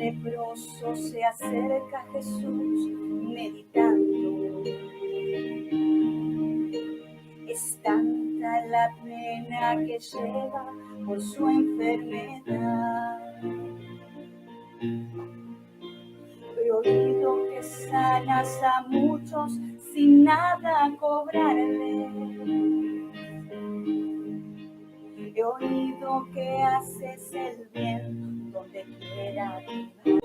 leproso se acerca a Jesús meditando. Es tanta la pena que lleva por su enfermedad. He oído que sanas a muchos sin nada cobrarle. He oído que haces el bien donde quiera que vas.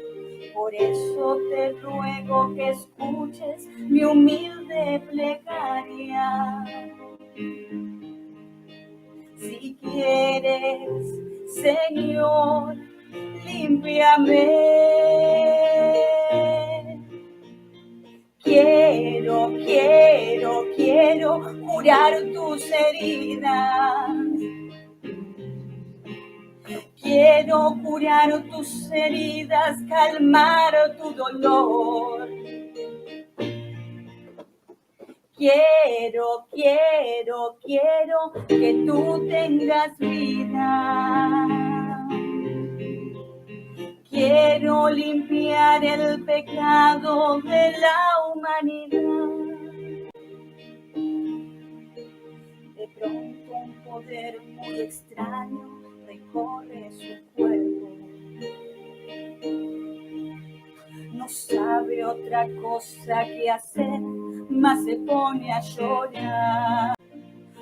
Por eso te ruego que escuches mi humilde plegaria. Si quieres, Señor, límpiame. Quiero curar tus heridas. Quiero curar tus heridas, calmar tu dolor. Quiero que tú tengas vida. Quiero limpiar el pecado de la humanidad. De pronto un poder muy extraño recorre su cuerpo. No sabe otra cosa que hacer, más se pone a llorar.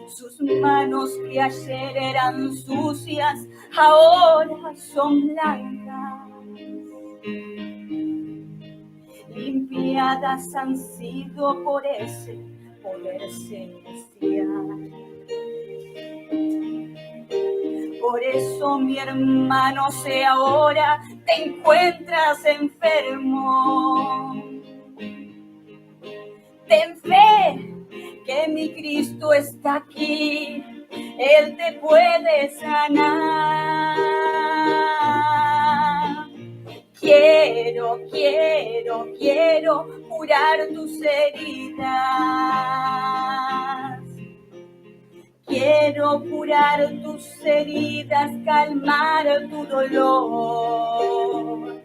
Sus manos que ayer eran sucias, ahora son blancas. Limpiadas han sido por ese poder celestial. Por eso, mi hermano, si ahora te encuentras enfermo, ten fe que mi Cristo está aquí, Él te puede sanar. Quiero curar tus heridas. Quiero curar tus heridas, calmar tu dolor.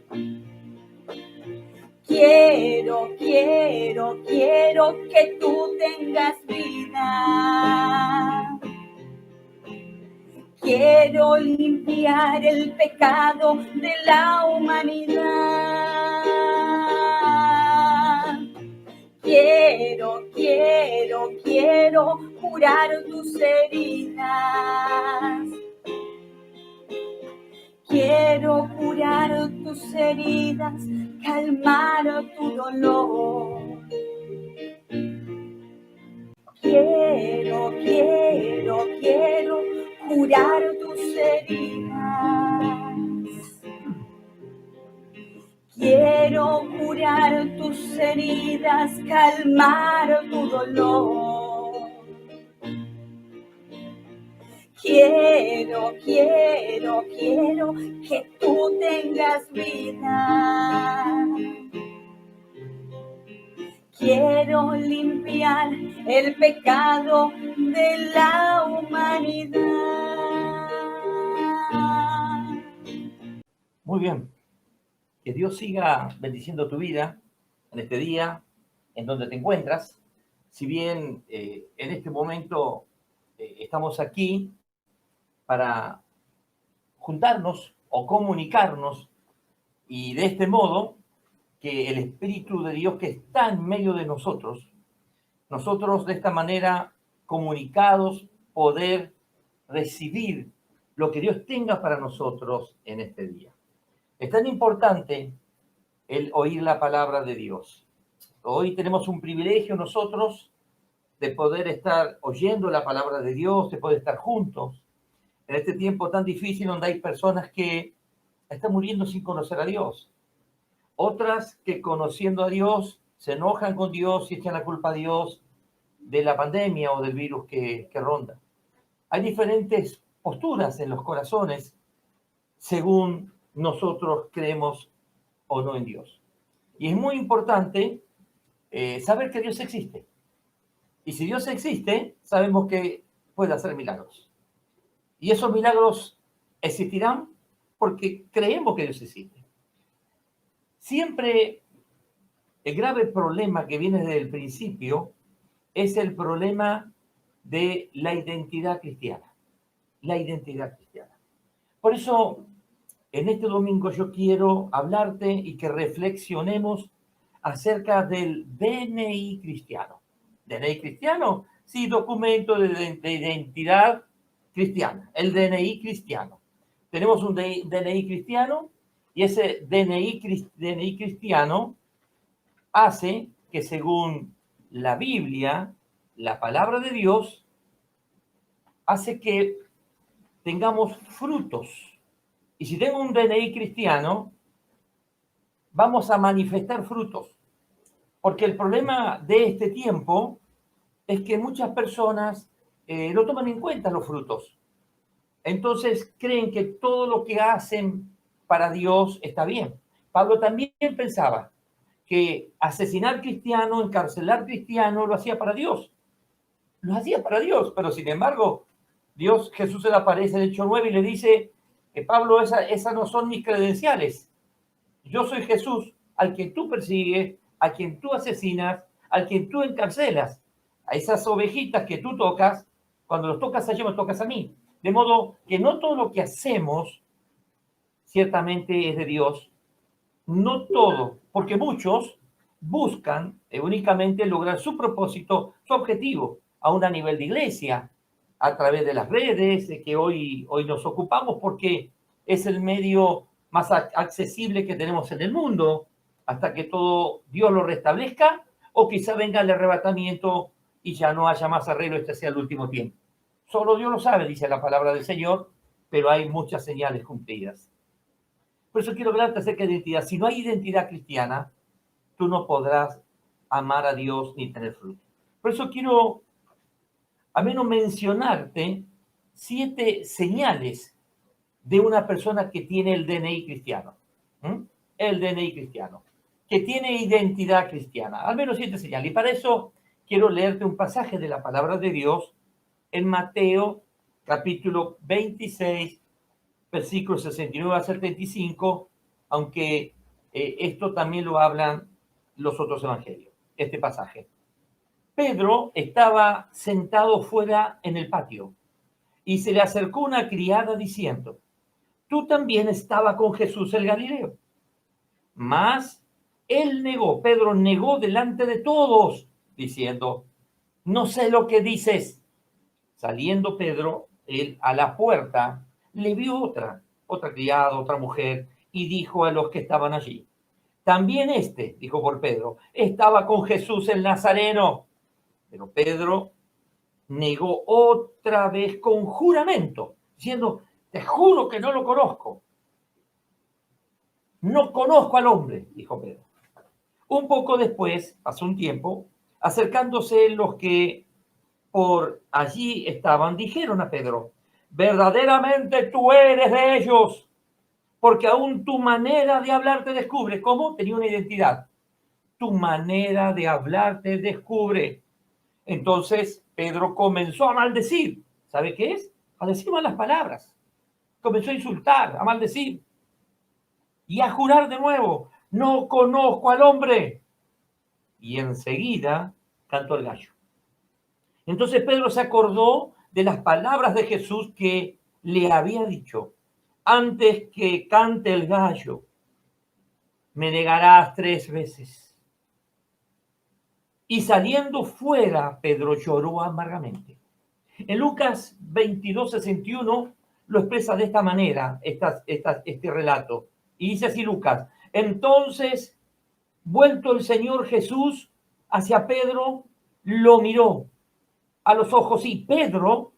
Quiero que tú tengas vida. Quiero limpiar el pecado de la humanidad. Quiero curar tus heridas. Quiero curar tus heridas, calmar tu dolor. Quiero curar tus heridas. Quiero curar tus heridas, calmar tu dolor. Quiero que tú tengas vida. Quiero limpiar el pecado de la humanidad. Muy bien. Que Dios siga bendiciendo tu vida en este día, en donde te encuentras. Si bien en este momento estamos aquí para juntarnos o comunicarnos, y de este modo que el Espíritu de Dios que está en medio de nosotros de esta manera comunicados, poder recibir lo que Dios tenga para nosotros en este día. Es tan importante el oír la palabra de Dios. Hoy tenemos un privilegio nosotros de poder estar oyendo la palabra de Dios, de poder estar juntos en este tiempo tan difícil donde hay personas que están muriendo sin conocer a Dios. Otras que conociendo a Dios se enojan con Dios y echan la culpa a Dios de la pandemia o del virus que ronda. Hay diferentes posturas en los corazones según nosotros creemos o no en Dios. Y es muy importante saber que Dios existe. Y si Dios existe, sabemos que puede hacer milagros. Y esos milagros existirán porque creemos que Dios existe. Siempre el grave problema que viene desde el principio es el problema de la identidad cristiana. La identidad cristiana. Por eso, en este domingo yo quiero hablarte y que reflexionemos acerca del DNI cristiano. ¿DNI cristiano? Sí, documento de identidad cristiana, el DNI cristiano. Tenemos un DNI cristiano y ese DNI cristiano hace que, según la Biblia, la palabra de Dios, hace que tengamos frutos. Y si tengo un DNI cristiano, vamos a manifestar frutos. Porque el problema de este tiempo es que muchas personas no toman en cuenta los frutos. Entonces creen que todo lo que hacen para Dios está bien. Pablo también pensaba que asesinar cristiano, encarcelar cristiano, lo hacía para Dios. Lo hacía para Dios, pero sin embargo, Jesús se le aparece en Hechos 9 y le dice, Pablo, esas no son mis credenciales. Yo soy Jesús, al que tú persigues, a quien tú asesinas, al quien tú encarcelas. A esas ovejitas que tú tocas, cuando los tocas a ellos, me tocas a mí. De modo que no todo lo que hacemos ciertamente es de Dios. No todo, porque muchos buscan únicamente lograr su propósito, su objetivo, aún a nivel de iglesia, a través de las redes, que hoy nos ocupamos porque es el medio más accesible que tenemos en el mundo, hasta que todo Dios lo restablezca, o quizá venga el arrebatamiento y ya no haya más arreglo, este sea el último tiempo. Solo Dios lo sabe, dice la palabra del Señor, pero hay muchas señales cumplidas. Por eso quiero hablarte acerca de identidad. Si no hay identidad cristiana, tú no podrás amar a Dios ni tener fruto. Por eso quiero al menos mencionarte 7 señales de una persona que tiene el DNI cristiano. El DNI cristiano, que tiene identidad cristiana. Al menos 7 señales. Y para eso quiero leerte un pasaje de la palabra de Dios en Mateo capítulo 26, versículos 69 a 75, aunque esto también lo hablan los otros evangelios, este pasaje. Pedro estaba sentado fuera en el patio y se le acercó una criada diciendo, tú también estabas con Jesús el Galileo. Mas Pedro negó delante de todos, diciendo, no sé lo que dices. Saliendo Pedro, él a la puerta, le vio otra criada, otra mujer, y dijo a los que estaban allí, también dijo por Pedro, estaba con Jesús el Nazareno. Pero Pedro negó otra vez con juramento, diciendo, te juro que no lo conozco. No conozco al hombre, dijo Pedro. Un poco después, pasó un tiempo, acercándose los que por allí estaban, dijeron a Pedro, verdaderamente tú eres de ellos, porque aún tu manera de hablar te descubre. ¿Cómo? Tenía una identidad. Tu manera de hablar te descubre. Entonces Pedro comenzó a maldecir. ¿Sabe qué es? A decir malas palabras. Comenzó a insultar, a maldecir. Y a jurar de nuevo, no conozco al hombre. Y enseguida cantó el gallo. Entonces Pedro se acordó de las palabras de Jesús que le había dicho, antes que cante el gallo, me negarás 3 veces. Y saliendo fuera, Pedro lloró amargamente. En Lucas 22:61 lo expresa de esta manera, este relato. Y dice así Lucas, entonces, vuelto el Señor Jesús hacia Pedro, lo miró a los ojos y Pedro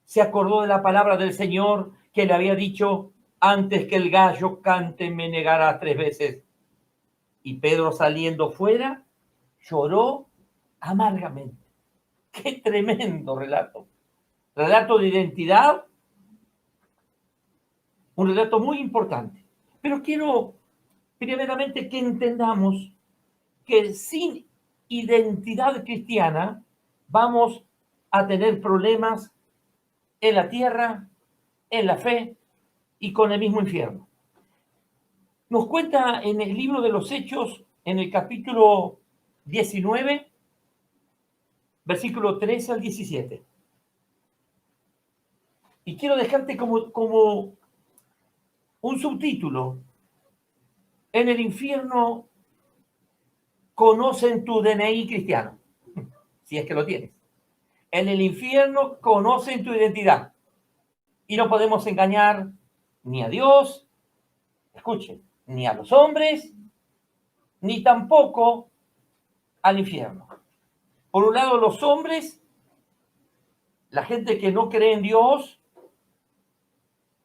se acordó de la palabra del Señor que le había dicho, antes que el gallo cante me negará 3 veces. Y Pedro saliendo fuera, lloró amargamente. ¡Qué tremendo relato! Relato de identidad, un relato muy importante. Pero quiero primeramente que entendamos que sin identidad cristiana vamos a tener problemas en la tierra, en la fe y con el mismo infierno. Nos cuenta en el libro de los Hechos, en el capítulo 19, versículo 13 al 17. Y quiero dejarte como un subtítulo. En el infierno conocen tu DNI cristiano, si es que lo tienes. En el infierno conocen tu identidad. Y no podemos engañar ni a Dios, escuchen, ni a los hombres, ni tampoco al infierno. Por un lado, los hombres, la gente que no cree en Dios,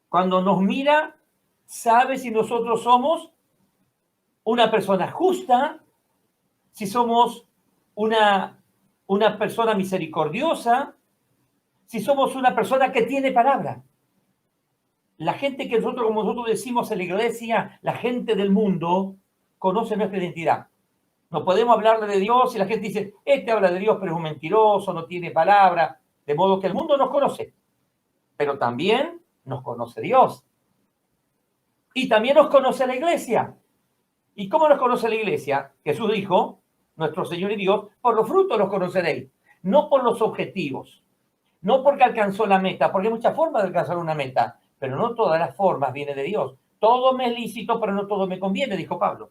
cuando nos mira, sabe si nosotros somos una persona justa, si somos una persona misericordiosa, si somos una persona que tiene palabra. La gente que nosotros, como nosotros decimos en la iglesia, la gente del mundo, conoce nuestra identidad. No podemos hablarle de Dios y la gente dice, este habla de Dios, pero es un mentiroso, no tiene palabra. De modo que el mundo nos conoce, pero también nos conoce Dios. Y también nos conoce la iglesia. ¿Y cómo nos conoce la iglesia? Jesús dijo, nuestro Señor y Dios, por los frutos los conoceréis, no por los objetivos, no porque alcanzó la meta, porque hay muchas formas de alcanzar una meta, pero no todas las formas vienen de Dios. Todo me es lícito, pero no todo me conviene, dijo Pablo.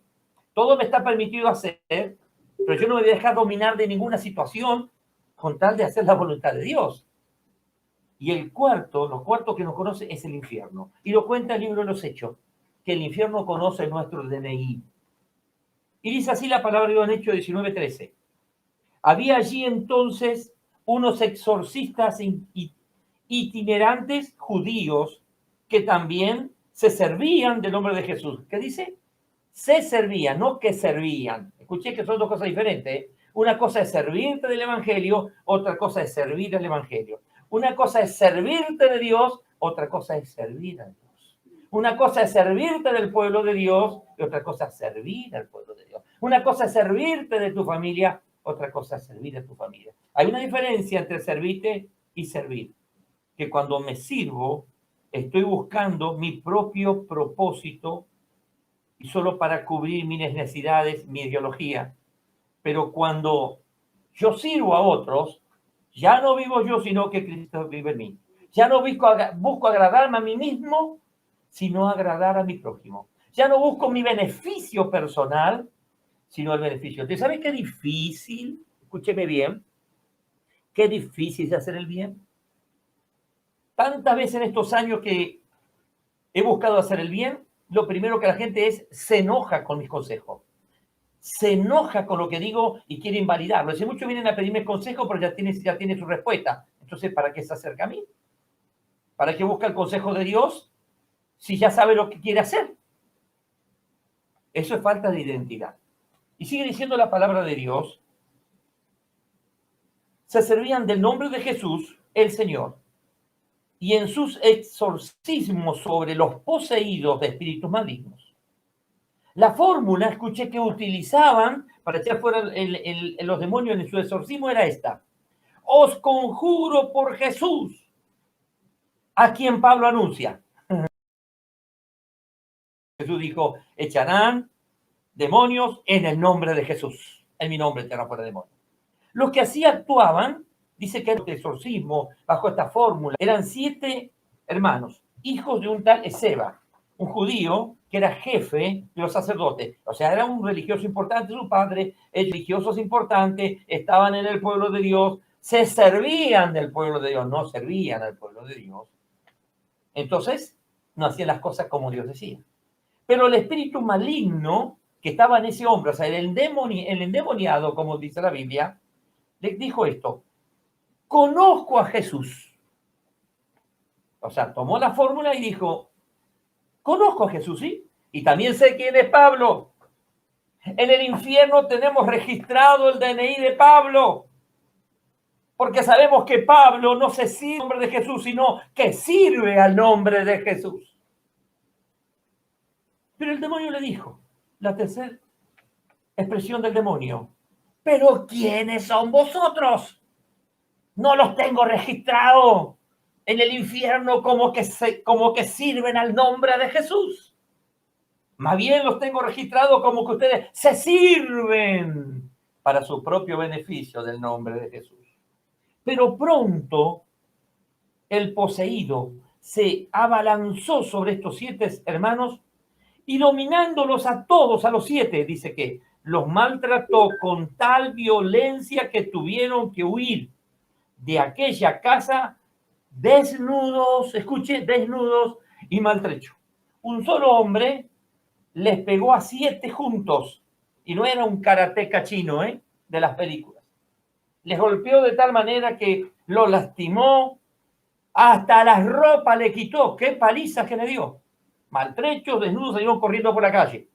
Todo me está permitido hacer, pero yo no me voy a dejar dominar de ninguna situación con tal de hacer la voluntad de Dios. Y lo cuarto que nos conoce es el infierno. Y lo cuenta el libro de los Hechos, que el infierno conoce nuestro DNI. Y dice así la palabra de Dios en Hechos 19:13. Había allí entonces unos exorcistas itinerantes judíos que también se servían del nombre de Jesús. ¿Qué dice? Se servían, no que servían. Escuché que son dos cosas diferentes, ¿eh? Una cosa es servirte del Evangelio, otra cosa es servir al Evangelio. Una cosa es servirte de Dios, otra cosa es servir a Dios. Una cosa es servirte del pueblo de Dios y otra cosa es servir al pueblo de Dios. Una cosa es servirte de tu familia, otra cosa es servir a tu familia. Hay una diferencia entre servirte y servir. Que cuando me sirvo, estoy buscando mi propio propósito y solo para cubrir mis necesidades, mi ideología. Pero cuando yo sirvo a otros, ya no vivo yo, sino que Cristo vive en mí. Ya no busco agradarme a mí mismo, sino agradar a mi prójimo. Ya no busco mi beneficio personal, sino el beneficio. ¿Te sabes qué difícil? Escúcheme bien. Qué difícil es hacer el bien. Tantas veces en estos años que he buscado hacer el bien, lo primero que la gente se enoja con mis consejos. Se enoja con lo que digo y quiere invalidarlo. Si muchos vienen a pedirme consejo, pero ya tiene su respuesta. Entonces, ¿para qué se acerca a mí? ¿Para qué busca el consejo de Dios si ya sabe lo que quiere hacer? Eso es falta de identidad. Y sigue diciendo la palabra de Dios. Se servían del nombre de Jesús, el Señor, y en sus exorcismos sobre los poseídos de espíritus malignos. La fórmula, escuché, que utilizaban para echar fuera los demonios en su exorcismo era esta. Os conjuro por Jesús, a quien Pablo anuncia. Jesús dijo, echarán demonios en el nombre de Jesús. En mi nombre echarán fuera demonios. Los que así actuaban, dice que el exorcismo bajo esta fórmula, eran 7 hermanos, hijos de un tal Eseba, un judío que era jefe de los sacerdotes. O sea, era un religioso importante su padre, religiosos importantes, estaban en el pueblo de Dios, se servían del pueblo de Dios, no servían al pueblo de Dios. Entonces, no hacían las cosas como Dios decía. Pero el espíritu maligno que estaba en ese hombre, o sea, el endemoniado, como dice la Biblia, le dijo esto: conozco a Jesús. O sea, tomó la fórmula y dijo, conozco a Jesús, ¿sí? Y también sé quién es Pablo. En el infierno tenemos registrado el DNI de Pablo, porque sabemos que Pablo no se sirve al nombre de Jesús, sino que sirve al nombre de Jesús. Pero el demonio le dijo, la tercera expresión del demonio, pero ¿quiénes son vosotros? No los tengo registrados en el infierno como que sirven al nombre de Jesús. Más bien los tengo registrados como que ustedes se sirven para su propio beneficio del nombre de Jesús. Pero pronto el poseído se abalanzó sobre estos 7 hermanos y dominándolos a todos, a los 7, dice que los maltrató con tal violencia que tuvieron que huir de aquella casa desnudos, escuche, desnudos y maltrechos. Un solo hombre les pegó a 7 juntos, y no era un karateca chino, de las películas. Les golpeó de tal manera que lo lastimó, hasta la ropa le quitó. ¡Qué paliza que le dio! Maltrechos, desnudos, salieron corriendo por la calle.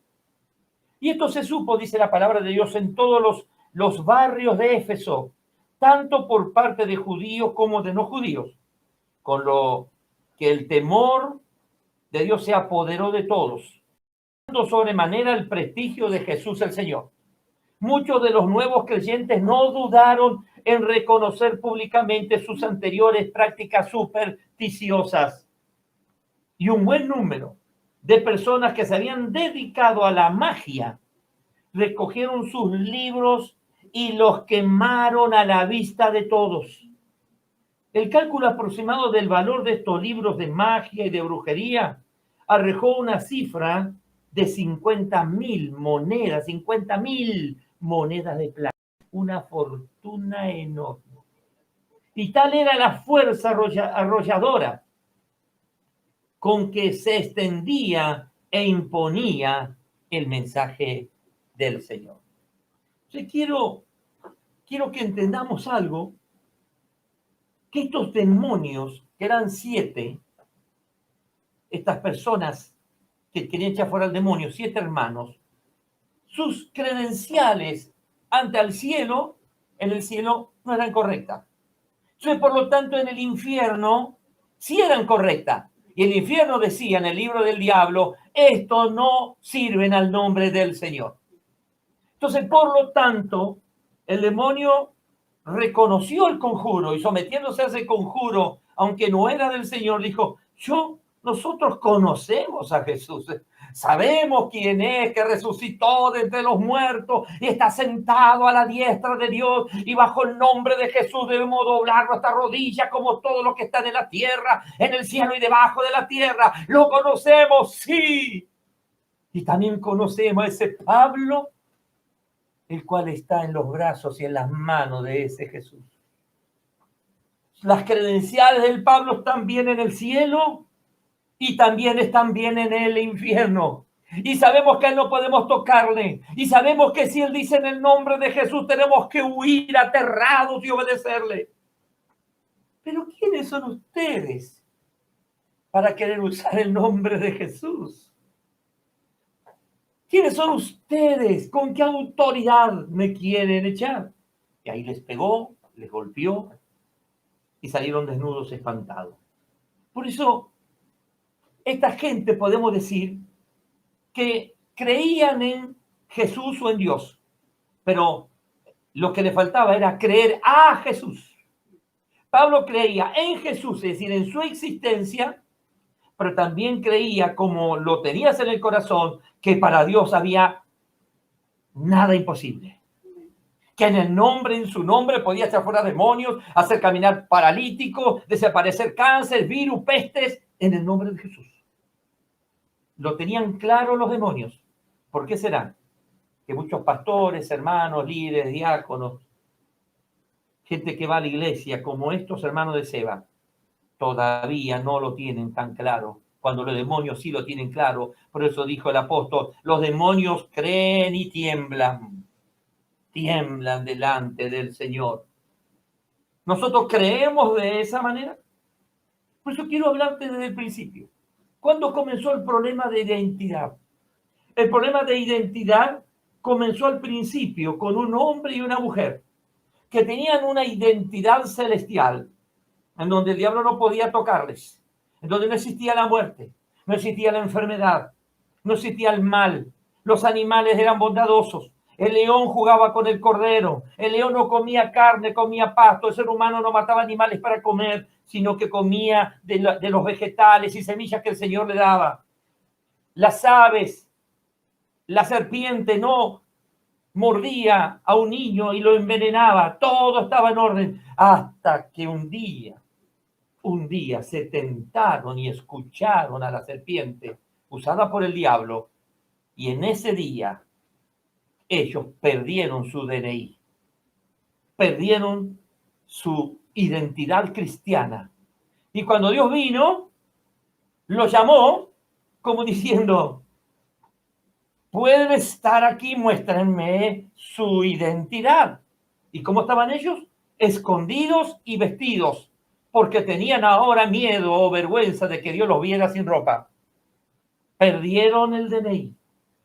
Y esto se supo, dice la palabra de Dios, en todos los barrios de Éfeso, tanto por parte de judíos como de no judíos, con lo que el temor de Dios se apoderó de todos, dando sobremanera el prestigio de Jesús el Señor. Muchos de los nuevos creyentes no dudaron en reconocer públicamente sus anteriores prácticas supersticiosas. Y un buen número de personas que se habían dedicado a la magia recogieron sus libros y los quemaron a la vista de todos. El cálculo aproximado del valor de estos libros de magia y de brujería arrojó una cifra de 50.000 monedas, 50.000 monedas de plata, una fortuna enorme. Y tal era la fuerza arrolladora con que se extendía e imponía el mensaje del Señor. Yo quiero que entendamos algo, que estos demonios, que eran 7, estas personas que querían echar fuera al demonio, 7 hermanos, sus credenciales ante el cielo, en el cielo no eran correctas. Entonces, por lo tanto, en el infierno sí eran correctas. Y el infierno decía en el libro del diablo, esto no sirven al nombre del Señor. Entonces, por lo tanto, el demonio reconoció el conjuro y sometiéndose a ese conjuro, aunque no era del Señor, dijo, nosotros conocemos a Jesús, sabemos quién es, que resucitó de entre los muertos y está sentado a la diestra de Dios, y bajo el nombre de Jesús debemos doblar nuestra rodilla como todo lo que está en la tierra, en el cielo y debajo de la tierra. Lo conocemos, sí. Y también conocemos a ese Pablo, el cual está en los brazos y en las manos de ese Jesús. Las credenciales del Pablo están bien en el cielo y también están bien en el infierno. Y sabemos que a él no podemos tocarle. Y sabemos que si él dice en el nombre de Jesús, tenemos que huir aterrados y obedecerle. Pero ¿quiénes son ustedes para querer usar el nombre de Jesús? ¿Quiénes son ustedes? ¿Con qué autoridad me quieren echar? Y ahí les pegó, les golpeó y salieron desnudos, espantados. Por eso, esta gente, podemos decir, que creían en Jesús o en Dios, pero lo que le faltaba era creer a Jesús. Pablo creía en Jesús, es decir, en su existencia, pero también creía, como lo tenías en el corazón, que para Dios había nada imposible. Que en su nombre podía echar fuera demonios, hacer caminar paralíticos, desaparecer cáncer, virus, pestes, en el nombre de Jesús. Lo tenían claro los demonios. ¿Por qué será? Que muchos pastores, hermanos, líderes, diáconos, gente que va a la iglesia, como estos hermanos de Seba, todavía no lo tienen tan claro, cuando los demonios sí lo tienen claro. Por eso dijo el apóstol, los demonios creen y tiemblan delante del Señor. ¿Nosotros creemos de esa manera? Por eso quiero hablarte desde el principio. ¿Cuándo comenzó el problema de identidad? El problema de identidad comenzó al principio con un hombre y una mujer que tenían una identidad celestial, en donde el diablo no podía tocarles, en donde no existía la muerte, no existía la enfermedad, no existía el mal, los animales eran bondadosos, el león jugaba con el cordero, el león no comía carne, comía pasto, el ser humano no mataba animales para comer, sino que comía de los vegetales y semillas que el Señor le daba. Las aves La serpiente no mordía a un niño y lo envenenaba. Todo estaba en orden. Hasta que un día se tentaron y escucharon a la serpiente usada por el diablo. Y en ese día ellos perdieron su DNI. Perdieron su identidad cristiana. Y cuando Dios vino, lo llamó como diciendo, pueden estar aquí, muéstrenme su identidad. ¿Y cómo estaban ellos? Escondidos y vestidos, porque tenían ahora miedo o vergüenza de que Dios los viera sin ropa. Perdieron el DNI,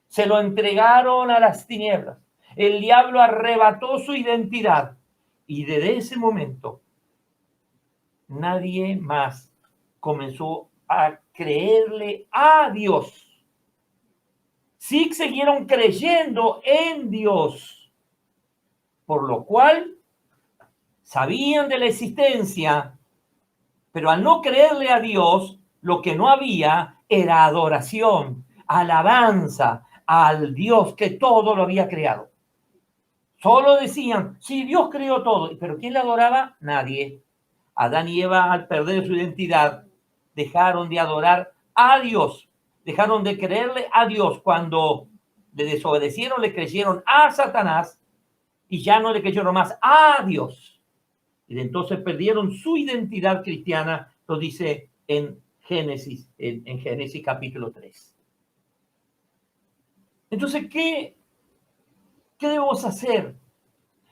se lo entregaron a las tinieblas. El diablo arrebató su identidad y desde ese momento nadie más comenzó a creerle a Dios. Sí siguieron creyendo en Dios, por lo cual sabían de la existencia, pero al no creerle a Dios, lo que no había era adoración, alabanza al Dios que todo lo había creado. Solo decían, sí, Dios creó todo, pero ¿quién le adoraba? Nadie. Adán y Eva, al perder su identidad, dejaron de adorar a Dios, dejaron de creerle a Dios. Cuando le desobedecieron, le creyeron a Satanás y ya no le creyeron más a Dios. Y entonces perdieron su identidad cristiana, lo dice en Génesis, en Génesis capítulo 3. Entonces, ¿qué debemos hacer?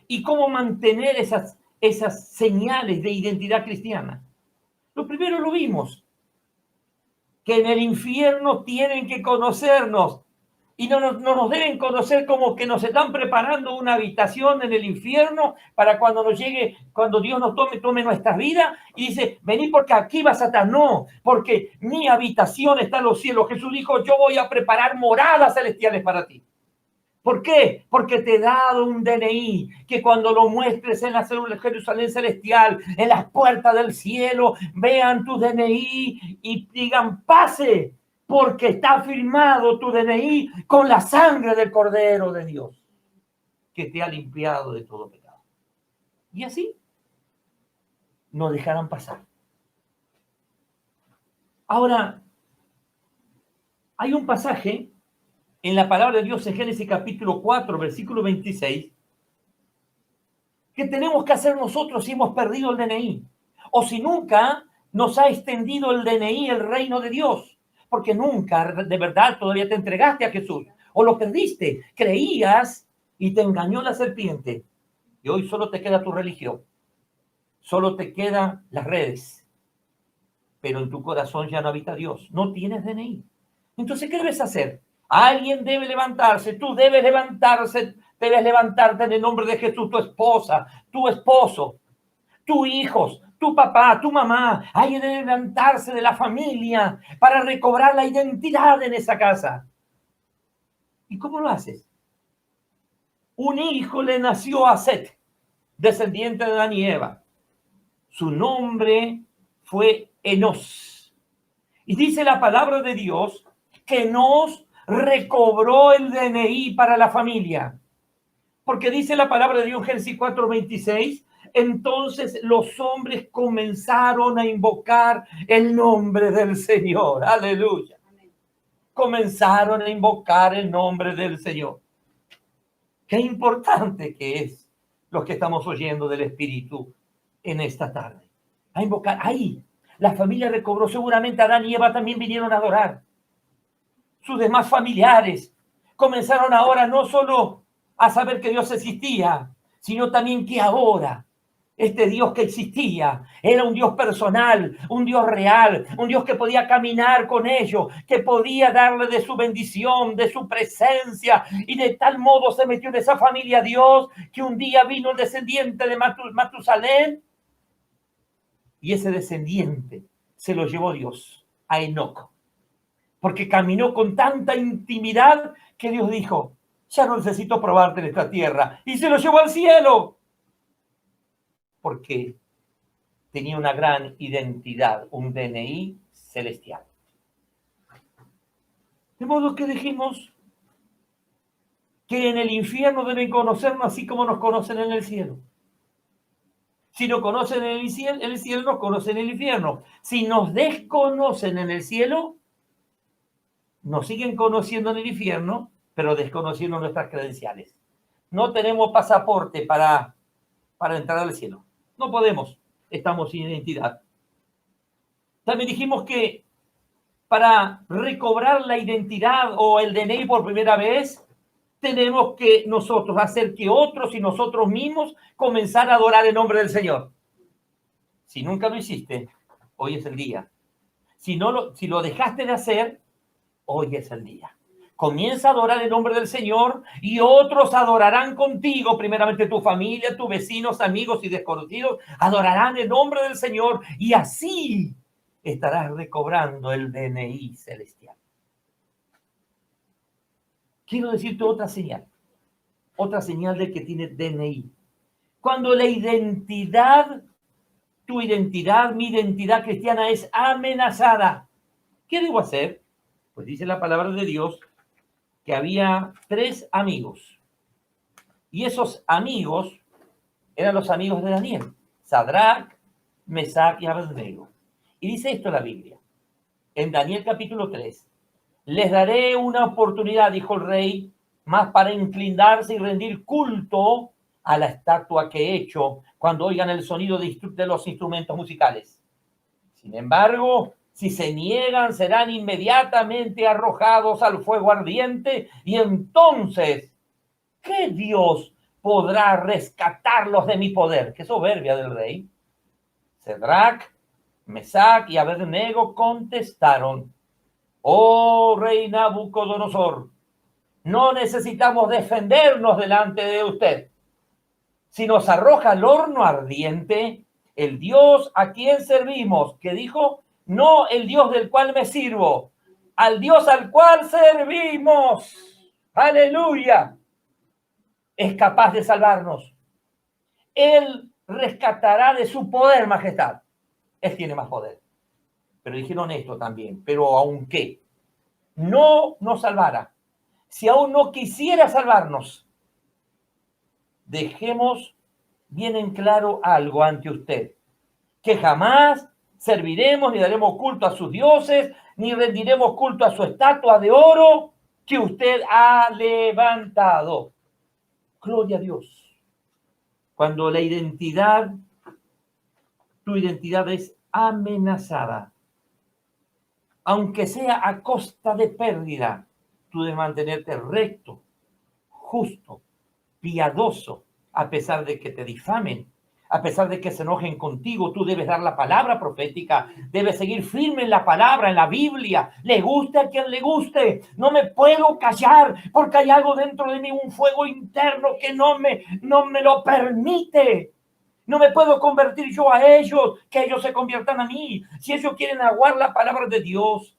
¿Y cómo mantener esas señales de identidad cristiana? Lo primero lo vimos, que en el infierno tienen que conocernos y no nos deben conocer como que nos están preparando una habitación en el infierno para cuando nos llegue, cuando Dios nos tome nuestras vidas y dice, vení porque aquí vas a estar. No, porque mi habitación está en los cielos. Jesús dijo, yo voy a preparar moradas celestiales para ti. ¿Por qué? Porque te he dado un DNI que cuando lo muestres en la célula de Jerusalén celestial, en las puertas del cielo, vean tu DNI y digan, pase, porque está firmado tu DNI con la sangre del Cordero de Dios, que te ha limpiado de todo pecado. Y así nos dejarán pasar. Ahora, hay un pasaje en la palabra de Dios en Génesis capítulo 4, versículo 26, que tenemos que hacer nosotros si hemos perdido el DNI o si nunca nos ha extendido el DNI, el reino de Dios, porque nunca de verdad todavía te entregaste a Jesús o lo perdiste, creías y te engañó la serpiente y hoy solo te queda tu religión, solo te quedan las redes, pero en tu corazón ya no habita Dios, no tienes DNI. Entonces, ¿qué debes hacer? Alguien debe levantarse, tú debes levantarte en el nombre de Jesús, tu esposa, tu esposo, tus hijos, tu papá, tu mamá. Alguien debe levantarse de la familia para recobrar la identidad en esa casa. ¿Y cómo lo haces? Un hijo le nació a Set, descendiente de Adán y Eva. Su nombre fue Enos. Y dice la palabra de Dios que Enos recobró el DNI para la familia. Porque dice la palabra de Dios en Génesis 4:26, entonces los hombres comenzaron a invocar el nombre del Señor. Aleluya. Comenzaron a invocar el nombre del Señor. Qué importante que es lo que estamos oyendo del Espíritu en esta tarde. A invocar. Ahí, la familia recobró. Seguramente Adán y Eva también vinieron a adorar. Sus demás familiares comenzaron ahora no solo a saber que Dios existía, sino también que ahora este Dios que existía era un Dios personal, un Dios real, un Dios que podía caminar con ellos, que podía darle de su bendición, de su presencia, y de tal modo se metió en esa familia Dios que un día vino el descendiente de Matusalén y ese descendiente se lo llevó Dios a Enoc, porque caminó con tanta intimidad que Dios dijo, ya no necesito probarte en esta tierra, y se lo llevó al cielo, porque tenía una gran identidad, un DNI celestial. De modo que dijimos, que en el infierno deben conocernos así como nos conocen en el cielo. Si nos conocen en el cielo, nos conocen en el infierno. Si nos desconocen en el cielo, nos siguen conociendo en el infierno, pero desconociendo nuestras credenciales. No tenemos pasaporte para entrar al cielo. No podemos. Estamos sin identidad. También dijimos que para recobrar la identidad o el DNI por primera vez, tenemos que nosotros hacer que otros y nosotros mismos comenzar a adorar el nombre del Señor. Si nunca lo hiciste, hoy es el día. Si lo dejaste de hacer, hoy es el día. Comienza a adorar el nombre del Señor y otros adorarán contigo, primeramente tu familia, tus vecinos, amigos y desconocidos, adorarán el nombre del Señor y así estarás recobrando el DNI celestial. Quiero decirte otra señal de que tiene DNI. Cuando la identidad, tu identidad, mi identidad cristiana es amenazada, ¿qué debo hacer? Pues dice la palabra de Dios que había 3 amigos. Y esos amigos eran los amigos de Daniel, Sadrach, Mesach y Abednego. Y dice esto la Biblia, en Daniel capítulo 3. Les daré una oportunidad, dijo el rey, más para inclinarse y rendir culto a la estatua que he hecho cuando oigan el sonido de los instrumentos musicales. Sin embargo, si se niegan, serán inmediatamente arrojados al fuego ardiente y entonces, ¿qué Dios podrá rescatarlos de mi poder? Qué soberbia del rey. Sadrach, Mesach y Abednego contestaron: oh rey Nabucodonosor, no necesitamos defendernos delante de usted. Si nos arroja al horno ardiente, el Dios a quien servimos, que dijo, no el Dios del cual me sirvo, al Dios al cual servimos, aleluya, es capaz de salvarnos. Él rescatará de su poder, majestad. Él tiene más poder. Pero dijeron esto también, pero aunque no nos salvara, si aún no quisiera salvarnos, dejemos bien en claro algo ante usted, que jamás serviremos ni daremos culto a sus dioses, ni rendiremos culto a su estatua de oro que usted ha levantado. Gloria a Dios. Cuando tu identidad es amenazada, aunque sea a costa de pérdida, tú debes mantenerte recto, justo, piadoso, a pesar de que te difamen, a pesar de que se enojen contigo. Tú debes dar la palabra profética, debes seguir firme en la palabra, en la Biblia, le guste a quien le guste. No me puedo callar porque hay algo dentro de mí, un fuego interno que no me lo permite. No me puedo convertir yo a ellos, que ellos se conviertan a mí. Si ellos quieren aguar la palabra de Dios,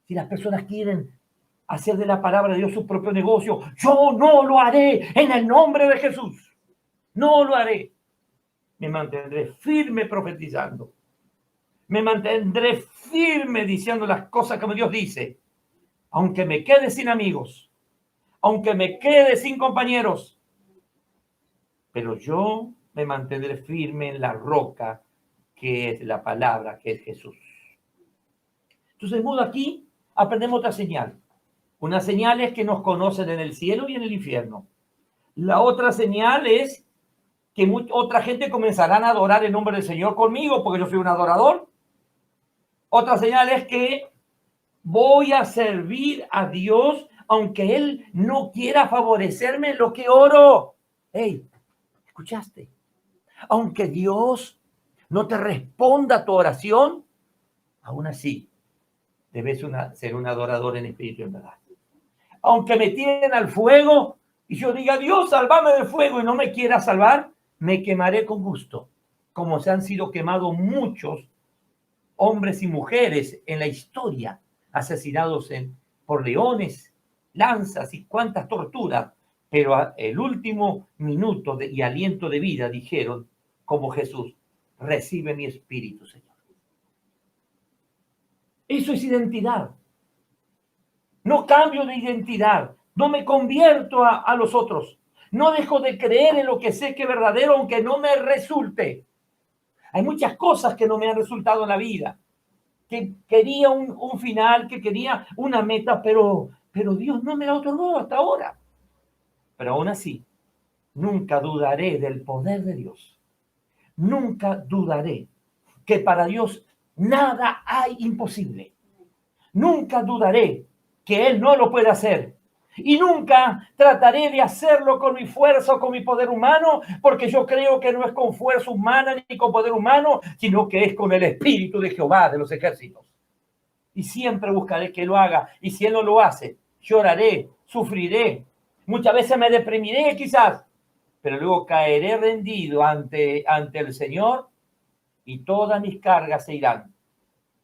si las personas quieren hacer de la palabra de Dios su propio negocio, yo no lo haré en el nombre de Jesús. No lo haré. Me mantendré firme profetizando. Me mantendré firme diciendo las cosas como Dios dice. Aunque me quede sin amigos, aunque me quede sin compañeros, pero yo me mantendré firme en la roca que es la palabra, que es Jesús. Entonces, de modo aquí aprendemos otra señal. Una señal es que nos conocen en el cielo y en el infierno. La otra señal es que otra gente comenzarán a adorar el nombre del Señor conmigo porque yo soy un adorador. Otra señal es que voy a servir a Dios aunque Él no quiera favorecerme en lo que oro. Hey, ¿escuchaste? Aunque Dios no te responda a tu oración, aún así debes ser un adorador en espíritu y en verdad. Aunque me tiren al fuego y yo diga, Dios, sálvame del fuego, y no me quiera salvar, me quemaré con gusto, como se han sido quemados muchos hombres y mujeres en la historia, asesinados por leones, lanzas y cuantas torturas, pero el último minuto y aliento de vida dijeron, como Jesús, recibe mi espíritu, Señor. Eso es identidad. No cambio de identidad, No me convierto a los otros. No dejo de creer en lo que sé que es verdadero, aunque no me resulte. Hay muchas cosas que no me han resultado en la vida. Que quería un final, que quería una meta, pero Dios no me la otorgó hasta ahora. Pero aún así, nunca dudaré del poder de Dios. Nunca dudaré que para Dios nada hay imposible. Nunca dudaré que Él no lo puede hacer. Y nunca trataré de hacerlo con mi fuerza o con mi poder humano, porque yo creo que no es con fuerza humana ni con poder humano, sino que es con el Espíritu de Jehová de los ejércitos. Y siempre buscaré que lo haga. Y si Él no lo hace, lloraré, sufriré. Muchas veces me deprimiré quizás, pero luego caeré rendido ante el Señor y todas mis cargas se irán.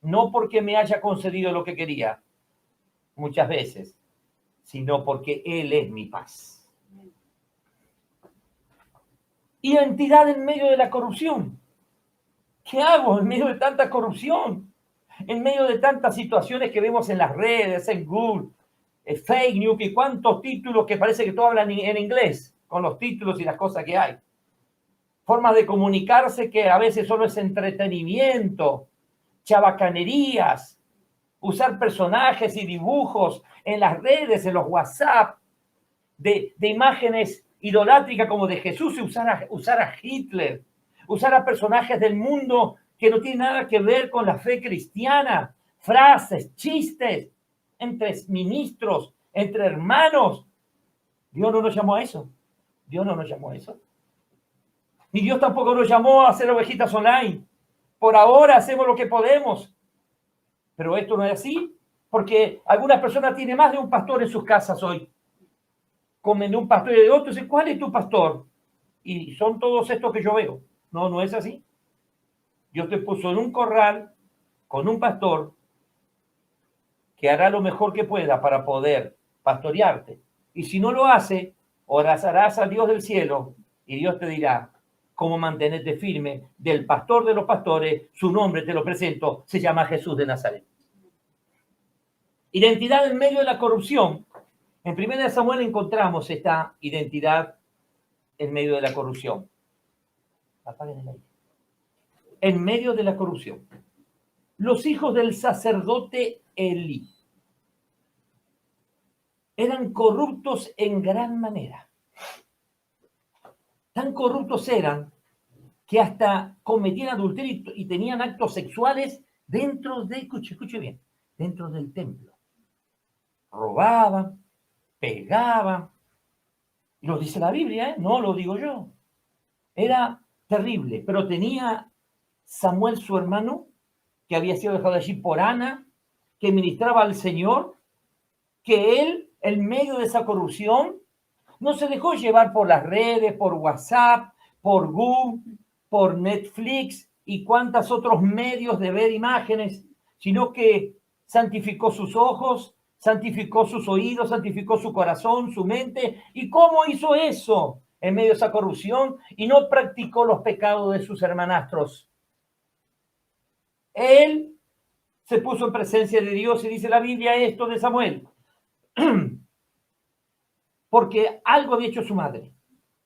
No porque me haya concedido lo que quería, muchas veces, sino porque Él es mi paz. Identidad en medio de la corrupción. ¿Qué hago en medio de tanta corrupción? En medio de tantas situaciones que vemos en las redes, en Google, fake news, y cuántos títulos que parece que todos hablan en inglés, con los títulos y las cosas que hay. Formas de comunicarse que a veces solo es entretenimiento, chabacanerías, usar personajes y dibujos en las redes, en los WhatsApp, de imágenes idolátricas como de Jesús, y usar a Hitler, usar a personajes del mundo que no tienen nada que ver con la fe cristiana, frases, chistes entre ministros, entre hermanos. Dios no nos llamó a eso. Dios no nos llamó a eso. Ni Dios tampoco nos llamó a hacer ovejitas online. Por ahora hacemos lo que podemos. Pero esto no es así, porque algunas personas tienen más de un pastor en sus casas hoy. Comen de un pastor y de otro. Dicen, ¿cuál es tu pastor? Y son todos estos que yo veo. No, no es así. Dios te puso en un corral con un pastor que hará lo mejor que pueda para poder pastorearte. Y si no lo hace, orarás a Dios del cielo y Dios te dirá cómo mantenerte firme. Del pastor de los pastores, su nombre te lo presento, se llama Jesús de Nazaret. Identidad en medio de la corrupción. En 1 Samuel encontramos esta identidad en medio de la corrupción. Apaguen el aire. En medio de la corrupción. Los hijos del sacerdote Elí eran corruptos en gran manera. Tan corruptos eran que hasta cometían adulterio y tenían actos sexuales dentro de, escuche bien, dentro del templo. Robaban, pegaban. Y lo dice la Biblia, no lo digo yo. Era terrible, pero tenía Samuel, su hermano, que había sido dejado allí por Ana, que ministraba al Señor, que él, en medio de esa corrupción, no se dejó llevar por las redes, por WhatsApp, por Google, por Netflix y cuantos otros medios de ver imágenes, sino que santificó sus ojos, santificó sus oídos, santificó su corazón, su mente. ¿Y cómo hizo eso en medio de esa corrupción? Y no practicó los pecados de sus hermanastros. Él se puso en presencia de Dios y dice la Biblia esto de Samuel. Porque algo había hecho su madre.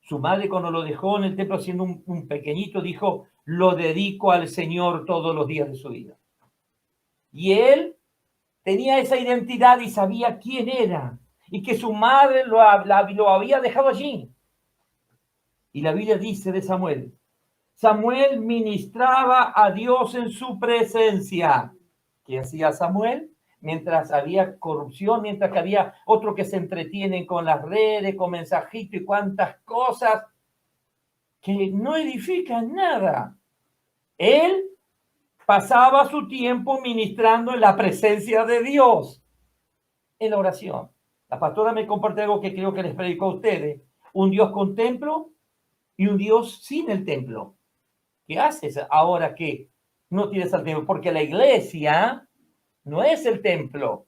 Su madre, cuando lo dejó en el templo siendo un pequeñito, dijo, lo dedico al Señor todos los días de su vida. Y él tenía esa identidad y sabía quién era y que su madre lo había dejado allí. Y la Biblia dice de Samuel, Samuel ministraba a Dios en su presencia. ¿Qué hacía Samuel? Mientras había corrupción, mientras que había otro que se entretienen con las redes, con mensajitos y cuantas cosas que no edifican nada. Él pasaba su tiempo ministrando en la presencia de Dios, en la oración. La pastora me comparte algo que creo que les predicó a ustedes. Un Dios con templo y un Dios sin el templo. ¿Qué haces ahora que no tienes el templo? Porque la iglesia no es el templo.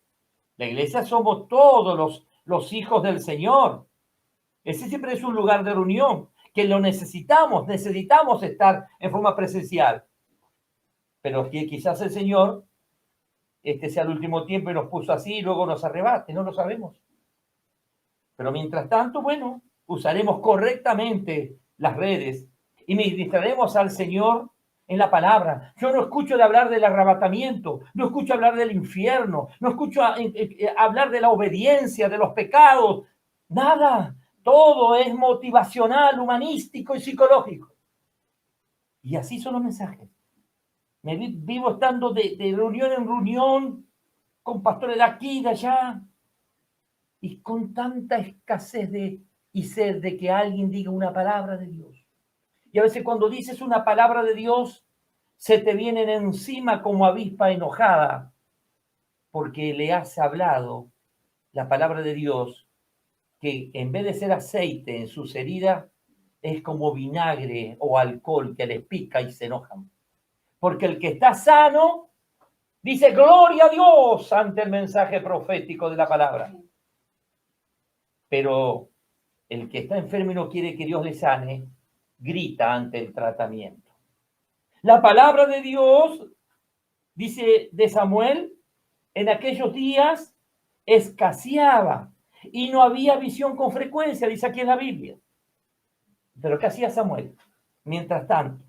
La iglesia somos todos los hijos del Señor. Ese siempre es un lugar de reunión, que lo necesitamos estar en forma presencial. Pero que quizás el Señor, sea el último tiempo y nos puso así y luego nos arrebate, no lo sabemos. Pero mientras tanto, bueno, usaremos correctamente las redes y ministraremos al Señor en la palabra. Yo no escucho de hablar del arrebatamiento, no escucho hablar del infierno, no escucho hablar de la obediencia, de los pecados, nada. Todo es motivacional, humanístico y psicológico. Y así son los mensajes. Vivo estando de reunión en reunión con pastores de aquí y de allá, y con tanta escasez y sed de que alguien diga una palabra de Dios. Y a veces cuando dices una palabra de Dios, se te vienen encima como avispa enojada, porque le has hablado la palabra de Dios, que en vez de ser aceite en sus heridas, es como vinagre o alcohol que les pica y se enojan. Porque el que está sano dice gloria a Dios ante el mensaje profético de la palabra. Pero el que está enfermo y no quiere que Dios le sane, grita ante el tratamiento. La palabra de Dios, dice de Samuel, en aquellos días escaseaba y no había visión con frecuencia, dice aquí en la Biblia. Pero ¿qué hacía Samuel? Mientras tanto,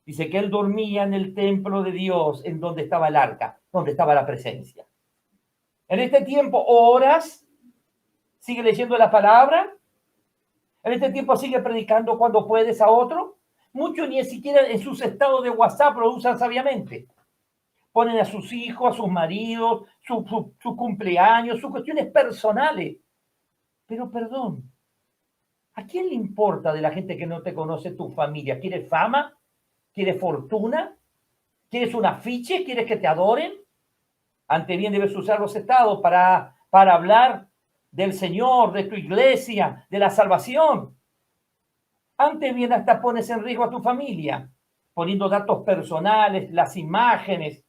dice que él dormía en el templo de Dios, en donde estaba el arca, donde estaba la presencia. En este tiempo, horas, sigue leyendo la palabra. En este tiempo sigue predicando cuando puedes a otro. Muchos ni siquiera en sus estados de WhatsApp lo usan sabiamente. Ponen a sus hijos, a sus maridos, su cumpleaños, sus cuestiones personales. Pero perdón, ¿a quién le importa de la gente que no te conoce tu familia? ¿Quieres fama? ¿Quieres fortuna? ¿Quieres un afiche? ¿Quieres que te adoren? Antes bien debes usar los estados para hablar del Señor, de tu iglesia, de la salvación. Antes bien hasta pones en riesgo a tu familia, poniendo datos personales, las imágenes.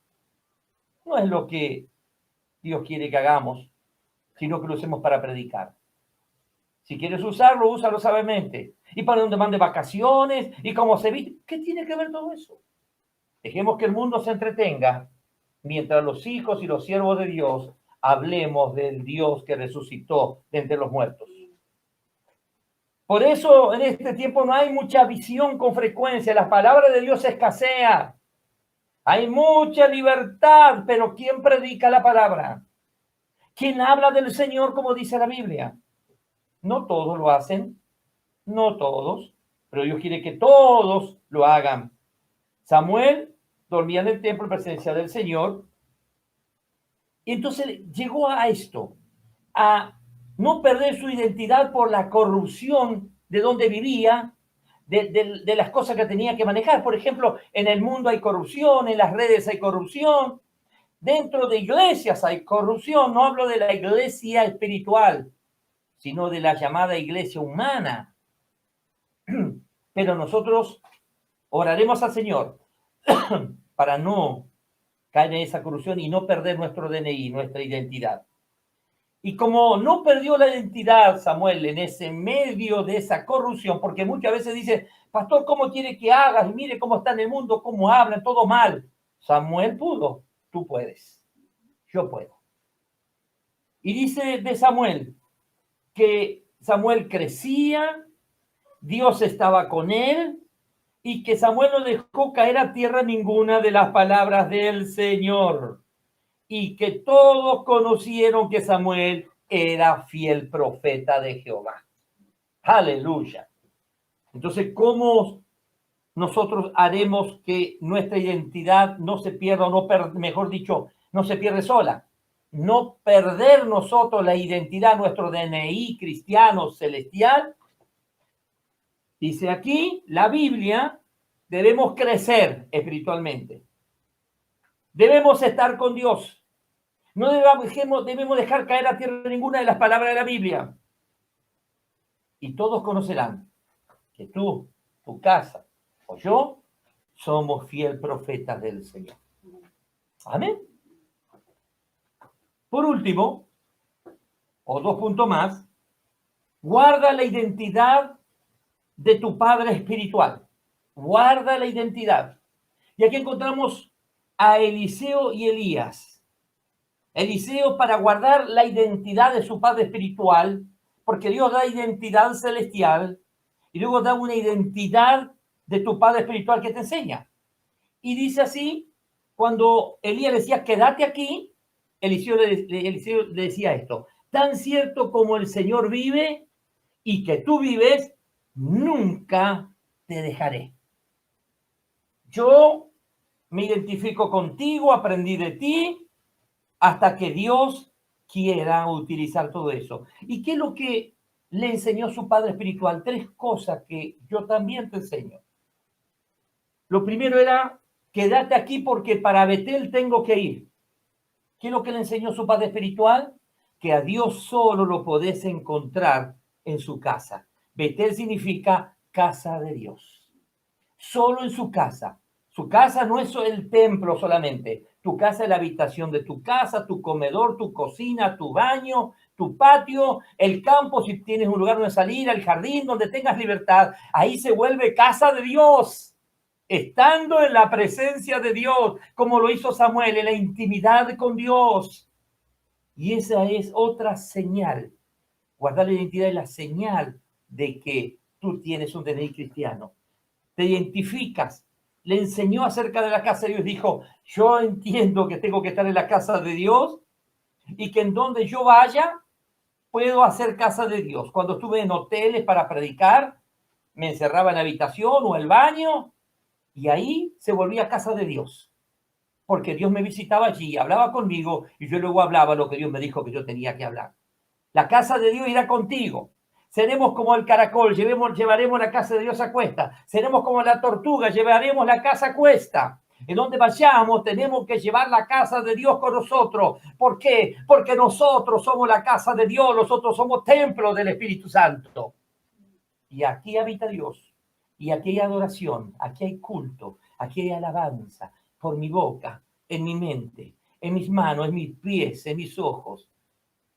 No es lo que Dios quiere que hagamos, sino que lo usemos para predicar. Si quieres usarlo, úsalo sabiamente. Y para donde mande vacaciones, y cómo se viste. ¿Qué tiene que ver todo eso? Dejemos que el mundo se entretenga, mientras los hijos y los siervos de Dios hablemos del Dios que resucitó de entre los muertos. Por eso en este tiempo no hay mucha visión con frecuencia. La palabra de Dios escasea. Hay mucha libertad, pero ¿quién predica la palabra? ¿Quién habla del Señor como dice la Biblia? No todos lo hacen, no todos, pero Dios quiere que todos lo hagan. Samuel dormía en el templo en presencia del Señor. Y entonces llegó a esto, a no perder su identidad por la corrupción de donde vivía, de las cosas que tenía que manejar. Por ejemplo, en el mundo hay corrupción, en las redes hay corrupción, dentro de iglesias hay corrupción. No hablo de la iglesia espiritual, sino de la llamada iglesia humana. Pero nosotros oraremos al Señor para no caer en esa corrupción y no perder nuestro DNI, nuestra identidad. Y como no perdió la identidad Samuel en ese medio de esa corrupción, porque muchas veces dice, pastor, ¿cómo quiere que hagas? Y mire cómo está en el mundo, cómo hablan, todo mal. Samuel pudo, tú puedes, yo puedo. Y dice de Samuel que Samuel crecía, Dios estaba con él, y que Samuel no dejó caer a tierra ninguna de las palabras del Señor. Y que todos conocieron que Samuel era fiel profeta de Jehová. Aleluya. Entonces, ¿cómo nosotros haremos que nuestra identidad no se pierda, mejor dicho, no se pierde sola? No perder nosotros la identidad, nuestro DNI cristiano celestial. Dice aquí la Biblia, debemos crecer espiritualmente. Debemos estar con Dios. No debemos dejar caer a tierra ninguna de las palabras de la Biblia. Y todos conocerán que tú, tu casa o yo somos fiel profetas del Señor. Amén. Por último, o 2 puntos más, guarda la identidad de tu padre espiritual. Guarda la identidad. Y aquí encontramos a Eliseo y Elías. Eliseo, para guardar la identidad de su padre espiritual, porque Dios da identidad celestial y luego da una identidad de tu Padre espiritual que te enseña. Y dice así, cuando Elías decía, quédate aquí, Eliseo le decía esto, tan cierto como el Señor vive y que tú vives, nunca te dejaré. Yo me identifico contigo, aprendí de ti, hasta que Dios quiera utilizar todo eso. ¿Y qué es lo que le enseñó su padre espiritual? 3 cosas que yo también te enseño. Lo primero era, quédate aquí porque para Betel tengo que ir. ¿Qué es lo que le enseñó su padre espiritual? Que a Dios solo lo podés encontrar en su casa. Betel significa casa de Dios. Solo en su casa. Su casa no es el templo solamente. Tu casa es la habitación de tu casa, tu comedor, tu cocina, tu baño, tu patio, el campo, si tienes un lugar donde salir, el jardín, donde tengas libertad. Ahí se vuelve casa de Dios. Estando en la presencia de Dios, como lo hizo Samuel, en la intimidad con Dios. Y esa es otra señal. Guardar la identidad es la señal de que tú tienes un DNI cristiano. Te identificas. Le enseñó acerca de la casa de Dios. Dijo, yo entiendo que tengo que estar en la casa de Dios y que en donde yo vaya puedo hacer casa de Dios. Cuando estuve en hoteles para predicar, me encerraba en la habitación o el baño y ahí se volvía casa de Dios. Porque Dios me visitaba allí, hablaba conmigo y yo luego hablaba lo que Dios me dijo que yo tenía que hablar. La casa de Dios irá contigo. Seremos como el caracol, llevaremos la casa de Dios a cuesta. Seremos como la tortuga, llevaremos la casa a cuesta. En donde vayamos tenemos que llevar la casa de Dios con nosotros. ¿Por qué? Porque nosotros somos la casa de Dios, nosotros somos templo del Espíritu Santo. Y aquí habita Dios. Y aquí hay adoración, aquí hay culto, aquí hay alabanza por mi boca, en mi mente, en mis manos, en mis pies, en mis ojos,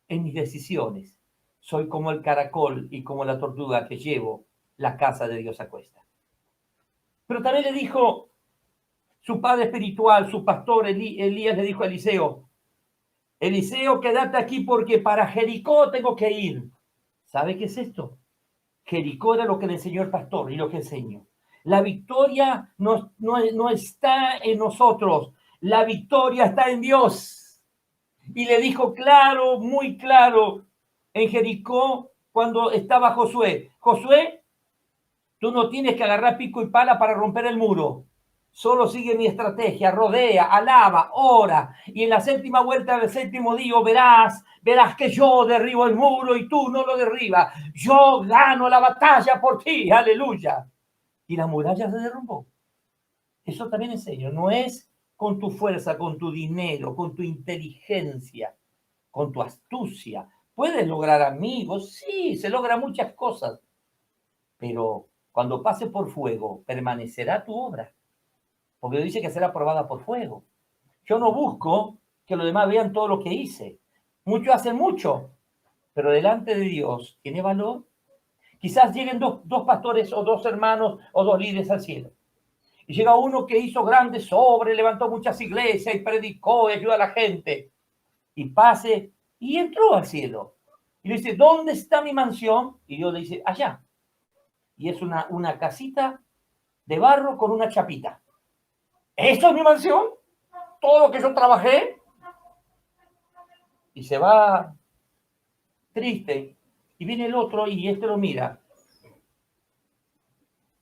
en mis decisiones. Soy como el caracol y como la tortuga que llevo la casa de Dios a cuesta. Pero también le dijo su padre espiritual, su pastor Elías, le dijo a Eliseo, Eliseo, quédate aquí porque para Jericó tengo que ir. ¿Sabe qué es esto? Jericó era lo que le enseñó el pastor y lo que enseño. La victoria no está en nosotros, la victoria está en Dios. Y le dijo claro, muy claro, en Jericó, cuando estaba Josué, Josué, tú no tienes que agarrar pico y pala para romper el muro. Solo sigue mi estrategia, rodea, alaba, ora. Y en la 7ª vuelta del 7º día verás que yo derribo el muro y tú no lo derribas. Yo gano la batalla por ti, aleluya. Y la muralla se derrumbó. Eso también enseño, no es con tu fuerza, con tu dinero, con tu inteligencia, con tu astucia. Puedes lograr amigos, sí, se logran muchas cosas, pero cuando pase por fuego, permanecerá tu obra, porque dice que será probada por fuego. Yo no busco que los demás vean todo lo que hice. Muchos hacen mucho, pero delante de Dios, ¿tiene valor? Quizás lleguen dos pastores o 2 hermanos o 2 líderes al cielo. Y llega uno que hizo grandes obras, levantó muchas iglesias y predicó y ayudó a la gente. Y pase y entró al cielo. Y le dice, ¿dónde está mi mansión? Y Dios le dice, allá. Y es una casita de barro con una chapita. ¿Esto es mi mansión? ¿Todo lo que yo trabajé? Y se va triste. Y viene el otro y este lo mira.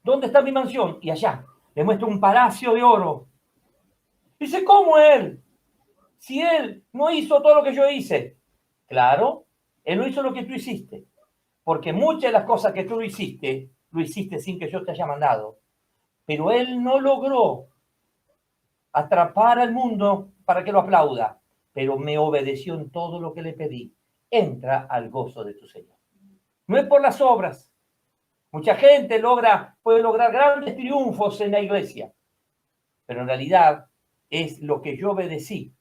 ¿Dónde está mi mansión? Y allá. Le muestra un palacio de oro. Dice, ¿cómo él? Si él no hizo todo lo que yo hice. Claro, él no hizo lo que tú hiciste. Porque muchas de las cosas que tú lo hiciste sin que yo te haya mandado. Pero él no logró atrapar al mundo para que lo aplauda. Pero me obedeció en todo lo que le pedí. Entra al gozo de tu Señor. No es por las obras. Mucha gente puede lograr grandes triunfos en la iglesia. Pero en realidad es lo que yo obedecí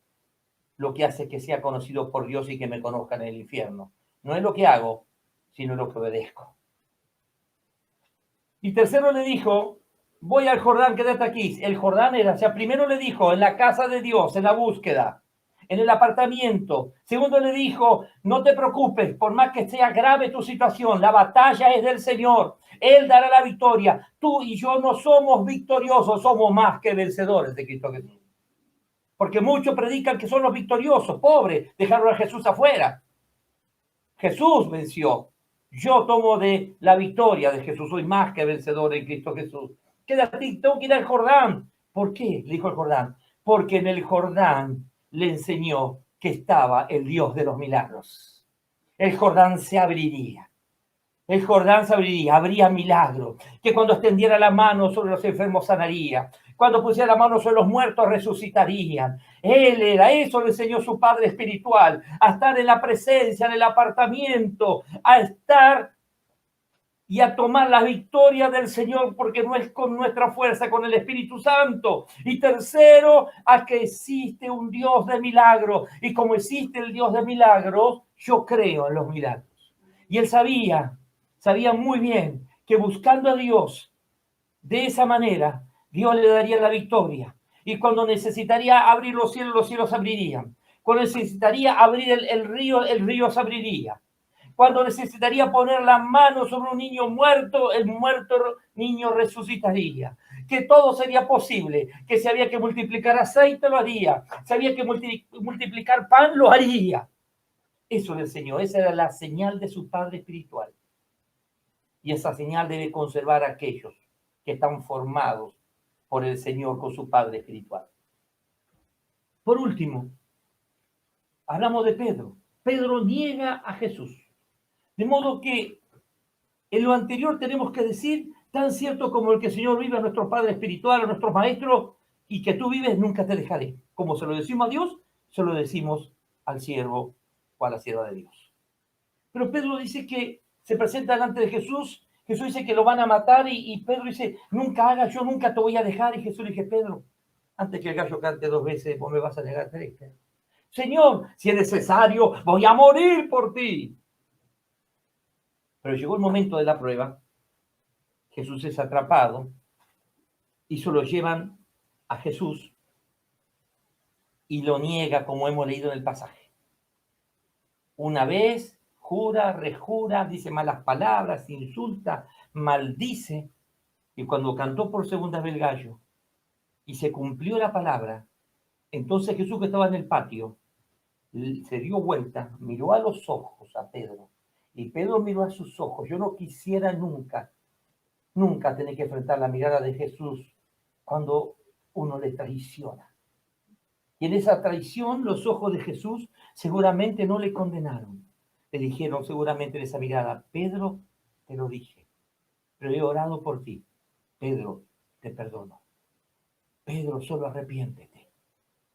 lo que hace que sea conocido por Dios y que me conozcan en el infierno. No es lo que hago, sino lo que obedezco. Y tercero le dijo, voy al Jordán, quédate aquí. El Jordán era, o sea, primero le dijo, en la casa de Dios, en la búsqueda. en el apartamiento. Segundo le dijo, no te preocupes, por más que sea grave tu situación, la batalla es del Señor. Él dará la victoria. Tú y yo no somos victoriosos, somos más que vencedores de Cristo Jesús. Porque muchos predican que son los victoriosos, pobres, dejaron a Jesús afuera. Jesús venció. Yo tomo de la victoria de Jesús, soy más que vencedor en Cristo Jesús. Quédate, tengo que ir al Jordán. ¿Por qué? Le dijo el Jordán. Porque en el Jordán le enseñó que estaba el Dios de los milagros. El Jordán se abriría. El Jordán se abriría, habría milagro. Que cuando extendiera la mano sobre los enfermos sanaría. Cuando pusiera la mano sobre los muertos resucitarían. Él era, eso le enseñó su padre espiritual, a estar en la presencia, en el apartamiento, a estar y a tomar la victoria del Señor, porque no es con nuestra fuerza, con el Espíritu Santo. Y tercero, a que existe un Dios de milagros. Y como existe el Dios de milagros, yo creo en los milagros. Y él sabía muy bien que buscando a Dios de esa manera, Dios le daría la victoria. Y cuando necesitaría abrir los cielos abrirían. Cuando necesitaría abrir el río se abriría. Cuando necesitaría poner la mano sobre un niño muerto, el muerto niño resucitaría. Que todo sería posible. Que si había que multiplicar aceite, lo haría. Si había que multiplicar pan, lo haría. Eso le enseñó. Esa era la señal de su padre espiritual. Y esa señal debe conservar a aquellos que están formados por el Señor con su padre espiritual. Por último, hablamos de Pedro. Pedro niega a Jesús. De modo que en lo anterior tenemos que decir, tan cierto como el que el Señor vive, a nuestro Padre espiritual, a nuestros maestros, y que tú vives, nunca te dejaré. Como se lo decimos a Dios, se lo decimos al siervo o a la sierva de Dios. Pero Pedro dice que se presenta delante de Jesús. Jesús dice que lo van a matar y Pedro dice, nunca hagas, yo nunca te voy a dejar. Y Jesús le dice, Pedro, antes que el gallo cante 2 veces, vos me vas a negar 3. Pedro. Señor, si es necesario, voy a morir por ti. Pero llegó el momento de la prueba. Jesús es atrapado y se lo llevan a Jesús y lo niega, como hemos leído en el pasaje. Una vez jura, rejura, dice malas palabras, insulta, maldice. Y cuando cantó por segunda vez el gallo y se cumplió la palabra, entonces Jesús, que estaba en el patio, se dio vuelta, miró a los ojos a Pedro y Pedro miró a sus ojos. Yo no quisiera nunca tener que enfrentar la mirada de Jesús cuando uno le traiciona. Y en esa traición los ojos de Jesús seguramente no le condenaron. Le dijeron seguramente en esa mirada, Pedro, te lo dije, pero he orado por ti. Pedro, te perdono. Pedro, solo arrepiéntete.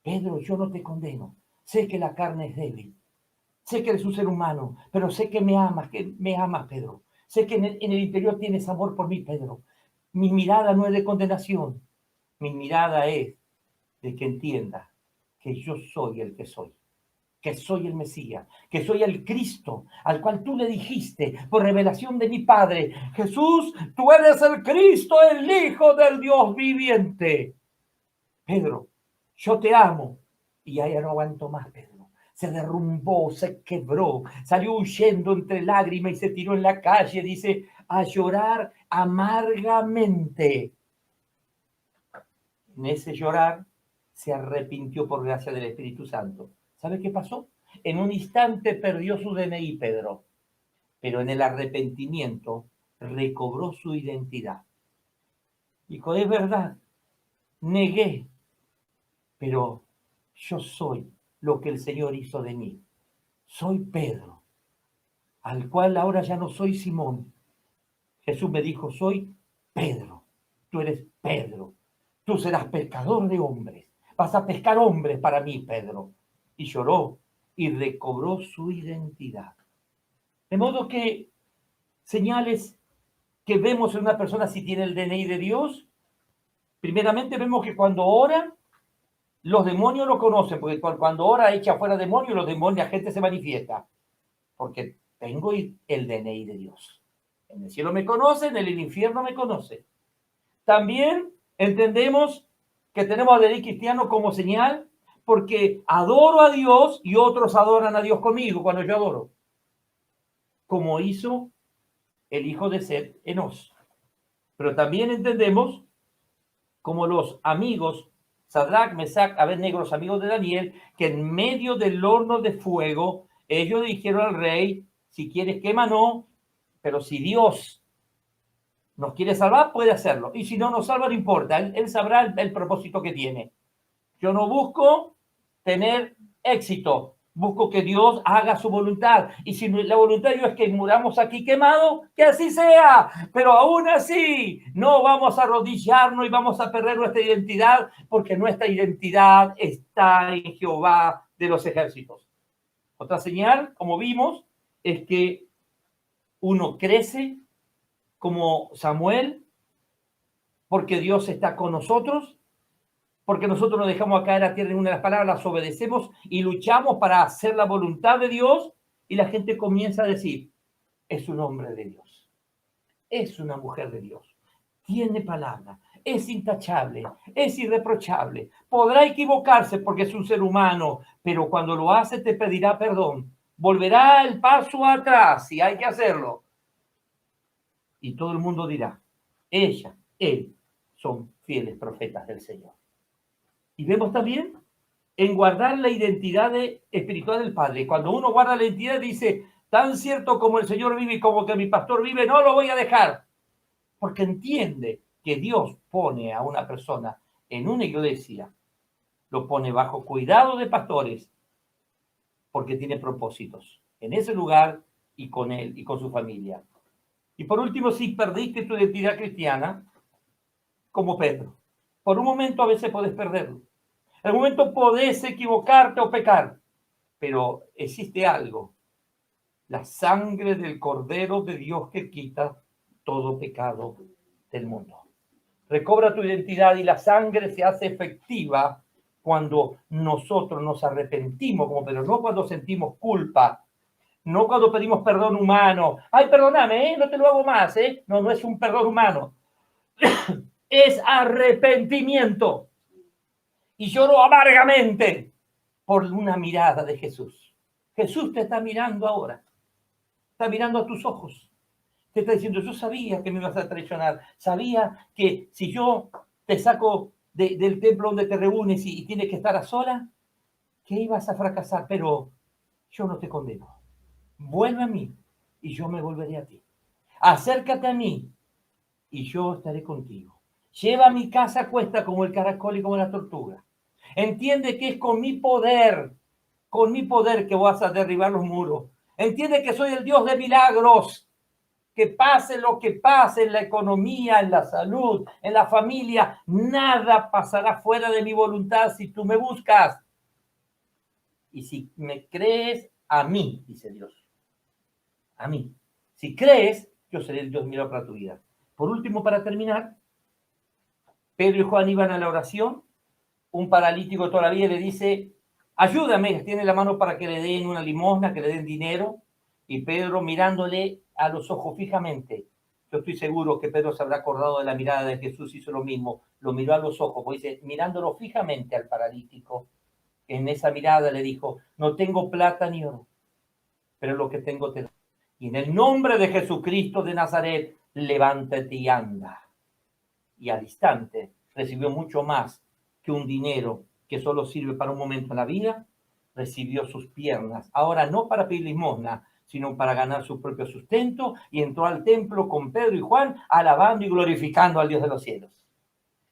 Pedro, yo no te condeno. Sé que la carne es débil. Sé que eres un ser humano, pero sé que me amas, Pedro. Sé que en el interior tienes amor por mí, Pedro. Mi mirada no es de condenación. Mi mirada es de que entienda que yo soy el que soy. Que soy el Mesías, que soy el Cristo, al cual tú le dijiste por revelación de mi Padre, Jesús, tú eres el Cristo, el Hijo del Dios viviente. Pedro, yo te amo. Y ya no aguanto más, Pedro. Se derrumbó, se quebró, salió huyendo entre lágrimas y se tiró en la calle, dice, a llorar amargamente. En ese llorar se arrepintió por gracia del Espíritu Santo. ¿Sabe qué pasó? En un instante perdió su DNI, Pedro, pero en el arrepentimiento recobró su identidad. Dijo, es verdad, negué, pero yo soy lo que el Señor hizo de mí. Soy Pedro, al cual ahora ya no soy Simón. Jesús me dijo, soy Pedro, tú eres Pedro, tú serás pescador de hombres, vas a pescar hombres para mí, Pedro. Y lloró y recobró su identidad. De modo que señales que vemos en una persona si tiene el DNI de Dios, primeramente vemos que cuando ora, los demonios lo conocen, porque cuando ora echa fuera demonios, los demonios, la gente se manifiesta, porque tengo el DNI de Dios. En el cielo me conocen, en el infierno me conocen. También entendemos que tenemos al DNI cristiano como señal porque adoro a Dios y otros adoran a Dios conmigo cuando yo adoro, como hizo el hijo de Set, Enos. Pero también entendemos como los amigos, Sadrach, Mesach, Abednego, los amigos de Daniel, que en medio del horno de fuego, ellos dijeron al rey, si quieres quémanos, pero si Dios nos quiere salvar, puede hacerlo. Y si no nos salva, no importa, él sabrá el propósito que tiene. Yo no busco tener éxito, busco que Dios haga su voluntad. Y si la voluntad de Dios es que muramos aquí quemados, que así sea. Pero aún así, no vamos a arrodillarnos y vamos a perder nuestra identidad, porque nuestra identidad está en Jehová de los ejércitos. Otra señal, como vimos, es que uno crece como Samuel, porque Dios está con nosotros, porque nosotros nos dejamos caer a tierra en una de las palabras, las obedecemos y luchamos para hacer la voluntad de Dios, y la gente comienza a decir, es un hombre de Dios, es una mujer de Dios, tiene palabra, es intachable, es irreprochable, podrá equivocarse porque es un ser humano, pero cuando lo hace te pedirá perdón, volverá el paso atrás si hay que hacerlo. Y todo el mundo dirá, ella, él, son fieles profetas del Señor. Y vemos también en guardar la identidad espiritual del Padre. Cuando uno guarda la identidad, dice, tan cierto como el Señor vive y como que mi pastor vive, no lo voy a dejar. Porque entiende que Dios pone a una persona en una iglesia, lo pone bajo cuidado de pastores, porque tiene propósitos en ese lugar y con él y con su familia. Y por último, si perdiste tu identidad cristiana, como Pedro, por un momento a veces podés perderlo. En un momento podés equivocarte o pecar, pero existe algo, la sangre del Cordero de Dios que quita todo pecado del mundo. Recobra tu identidad y la sangre se hace efectiva cuando nosotros nos arrepentimos, como Pedro, no cuando sentimos culpa, no cuando pedimos perdón humano. Ay, perdóname, no te lo hago más, No, no es un perdón humano. Es arrepentimiento. Y lloro amargamente por una mirada de Jesús. Jesús te está mirando ahora. Está mirando a tus ojos. Te está diciendo, yo sabía que me ibas a traicionar. Sabía que si yo te saco del templo donde te reúnes y tienes que estar a solas, que ibas a fracasar. Pero yo no te condeno. Vuelve a mí y yo me volveré a ti. Acércate a mí y yo estaré contigo. Lleva mi casa a cuesta como el caracol y como la tortuga. Entiende que es con mi poder que vas a derribar los muros. Entiende que soy el Dios de milagros. Que pase lo que pase en la economía, en la salud, en la familia, nada pasará fuera de mi voluntad si tú me buscas. Y si me crees a mí, dice Dios, a mí. Si crees, yo seré el Dios milagro para tu vida. Por último, para terminar, Pedro y Juan iban a la oración. Un paralítico todavía le dice, ayúdame, tiene la mano para que le den una limosna, que le den dinero. Y Pedro mirándole a los ojos fijamente. Yo estoy seguro que Pedro se habrá acordado de la mirada de Jesús, hizo lo mismo, lo miró a los ojos, pues dice, mirándolo fijamente al paralítico, en esa mirada le dijo, no tengo plata ni oro, pero lo que tengo te doy. Y en el nombre de Jesucristo de Nazaret, levántate y anda. Y al instante recibió mucho más que un dinero que solo sirve para un momento en la vida, recibió sus piernas, ahora no para pedir limosna, sino para ganar su propio sustento, y entró al templo con Pedro y Juan, alabando y glorificando al Dios de los cielos.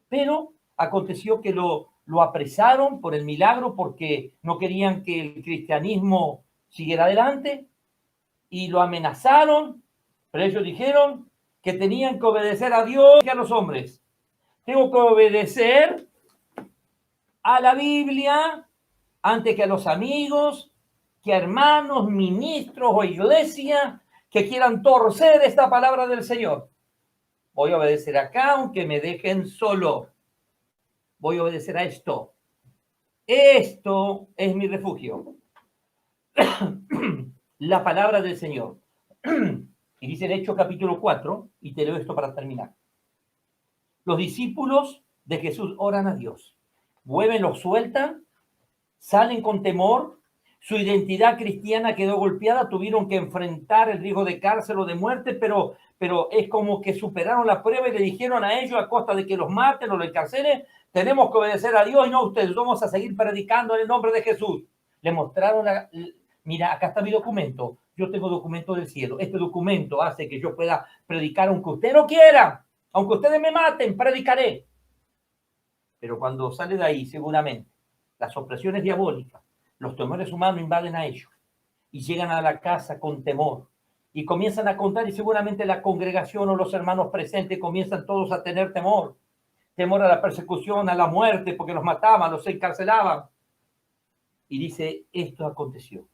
Pero aconteció que lo apresaron por el milagro, porque no querían que el cristianismo siguiera adelante, y lo amenazaron, pero ellos dijeron que tenían que obedecer a Dios y a los hombres. Tengo que obedecer a la Biblia antes que a los amigos, que a hermanos, ministros o iglesia que quieran torcer esta palabra del Señor. Voy a obedecer acá aunque me dejen solo. Voy a obedecer a esto. Esto es mi refugio. La palabra del Señor. Y dice en Hechos capítulo 4, y te leo esto para terminar. Los discípulos de Jesús oran a Dios. Vuelven, los sueltan, salen con temor, su identidad cristiana quedó golpeada, tuvieron que enfrentar el riesgo de cárcel o de muerte, pero es como que superaron la prueba y le dijeron a ellos, a costa de que los maten o los encarcelen, tenemos que obedecer a Dios y no a ustedes, vamos a seguir predicando en el nombre de Jesús. Le mostraron, mira, acá está mi documento, yo tengo documento del cielo, este documento hace que yo pueda predicar aunque usted no quiera, aunque ustedes me maten, predicaré. Pero cuando sale de ahí, seguramente, las opresiones diabólicas, los temores humanos invaden a ellos y llegan a la casa con temor y comienzan a contar y seguramente la congregación o los hermanos presentes comienzan todos a tener temor, temor a la persecución, a la muerte, porque los mataban, los encarcelaban. Y dice, esto aconteció.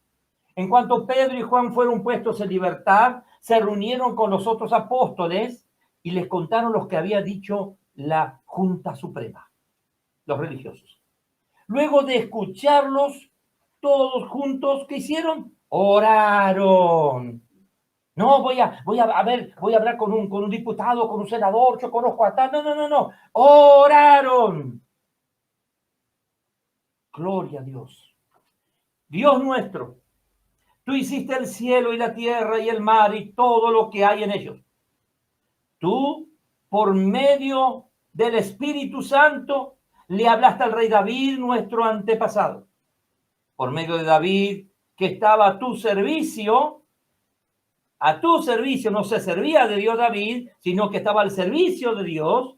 En cuanto Pedro y Juan fueron puestos en libertad, se reunieron con los otros apóstoles y les contaron lo que había dicho la Junta Suprema, los religiosos. Luego de escucharlos todos juntos, ¿qué hicieron? Oraron. No, voy a hablar con un diputado, con un senador, yo conozco a tal. No. Oraron. Gloria a Dios. Dios nuestro, tú hiciste el cielo y la tierra y el mar y todo lo que hay en ellos. Tú, por medio del Espíritu Santo, le hablaste al rey David, nuestro antepasado. Por medio de David, que estaba a tu servicio, no se servía de Dios David, sino que estaba al servicio de Dios.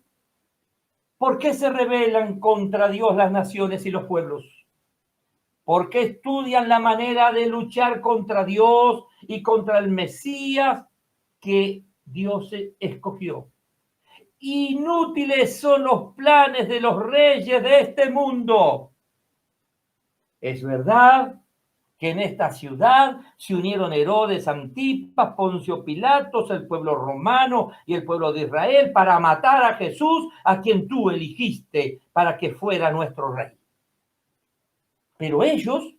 ¿Por qué se rebelan contra Dios las naciones y los pueblos? ¿Por qué estudian la manera de luchar contra Dios y contra el Mesías que Dios escogió? Inútiles son los planes de los reyes de este mundo. Es verdad que en esta ciudad se unieron Herodes, Antipas, Poncio Pilatos, el pueblo romano y el pueblo de Israel para matar a Jesús, a quien tú eligiste para que fuera nuestro rey. Pero ellos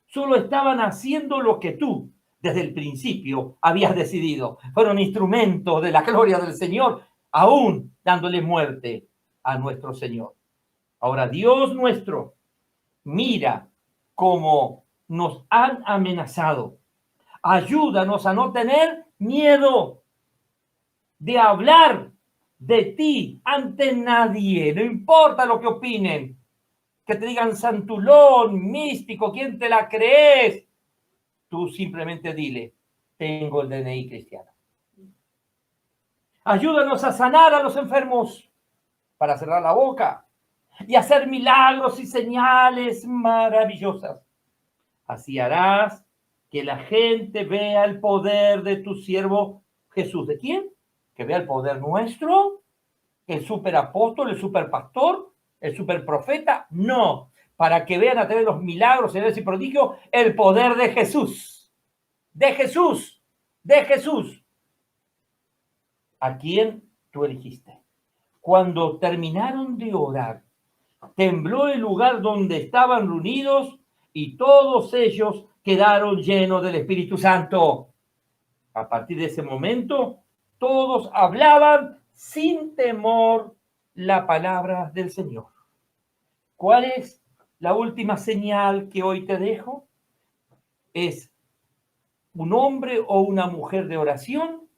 solo estaban haciendo lo que tú desde el principio habías decidido. Fueron instrumentos de la gloria del Señor, aún dándole muerte a nuestro Señor. Ahora, Dios nuestro, mira cómo nos han amenazado. Ayúdanos a no tener miedo de hablar de ti ante nadie. No importa lo que opinen, que te digan santulón, místico, ¿quién te la crees? Tú simplemente dile, tengo el DNI cristiano. Ayúdanos a sanar a los enfermos para cerrar la boca y hacer milagros y señales maravillosas. Así harás que la gente vea el poder de tu siervo Jesús. ¿De quién? Que vea el poder nuestro, el superapóstol, el superpastor, el superprofeta. No, para que vean a través de los milagros, señales y prodigios, el poder de Jesús. De Jesús. De Jesús. A quien tú elegiste. Cuando terminaron de orar, tembló el lugar donde estaban reunidos y todos ellos quedaron llenos del Espíritu Santo. A partir de ese momento, todos hablaban sin temor la palabra del Señor. ¿Cuál es la última señal que hoy te dejo? Es un hombre o una mujer de oración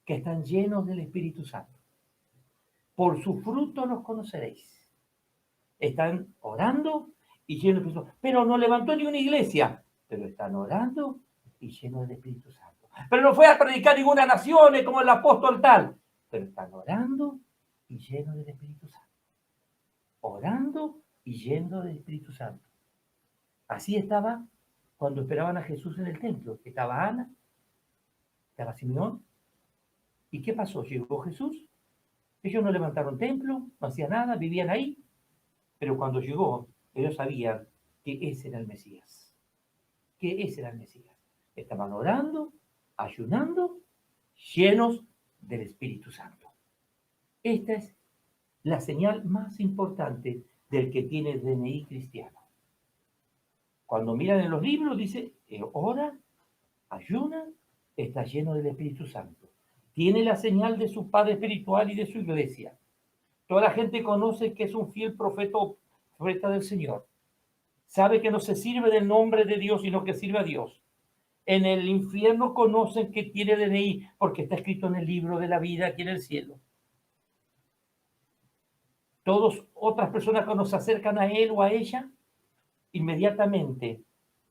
que están llenos del Espíritu Santo. Por su fruto los conoceréis. Están orando y llenos del Espíritu Santo. Pero no levantó ni una iglesia, pero están orando y llenos del Espíritu Santo. Pero no fue a predicar ninguna nación como el apóstol tal, pero están orando y llenos del Espíritu Santo. Orando y llenos del Espíritu Santo. Así estaba cuando esperaban a Jesús en el templo. Estaba Ana, estaba Simeón. ¿Y qué pasó? Llegó Jesús. Ellos no levantaron templo, no hacían nada, vivían ahí. Pero cuando llegó, ellos sabían que ese era el Mesías. Que ese era el Mesías. Estaban orando, ayunando, llenos del Espíritu Santo. Esta es la señal más importante del que tiene DNI cristiano. Cuando miran en los libros, dice, ora, ayuna, está lleno del Espíritu Santo. Tiene la señal de su padre espiritual y de su iglesia. Toda la gente conoce que es un fiel profeta del Señor. sabe que no se sirve del nombre de Dios, sino que sirve a Dios. En el infierno conocen que tiene DNI porque está escrito en el libro de la vida aquí en el cielo. Todas otras personas cuando se acercan a él o a ella, inmediatamente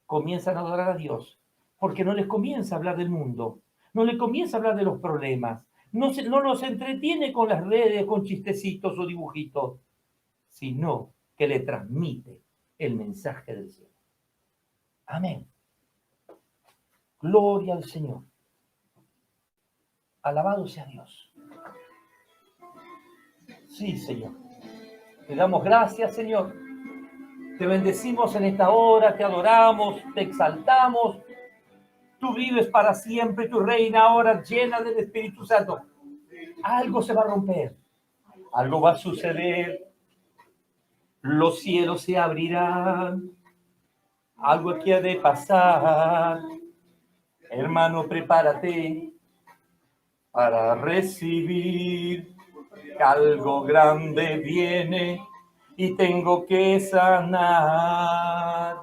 comienzan a adorar a Dios, porque no les comienza a hablar del mundo, no les comienza a hablar de los problemas, no los entretiene con las redes, con chistecitos o dibujitos, sino que le transmite el mensaje del cielo. Amén. Gloria al Señor. Alabado sea Dios. Sí, Señor. Te damos gracias, Señor. Te bendecimos en esta hora, te adoramos, te exaltamos. Tú vives para siempre, tu reina ahora llena del Espíritu Santo. Algo se va a romper, algo va a suceder. Los cielos se abrirán, algo aquí ha de pasar. Hermano, prepárate para recibir que algo grande viene y tengo que sanar.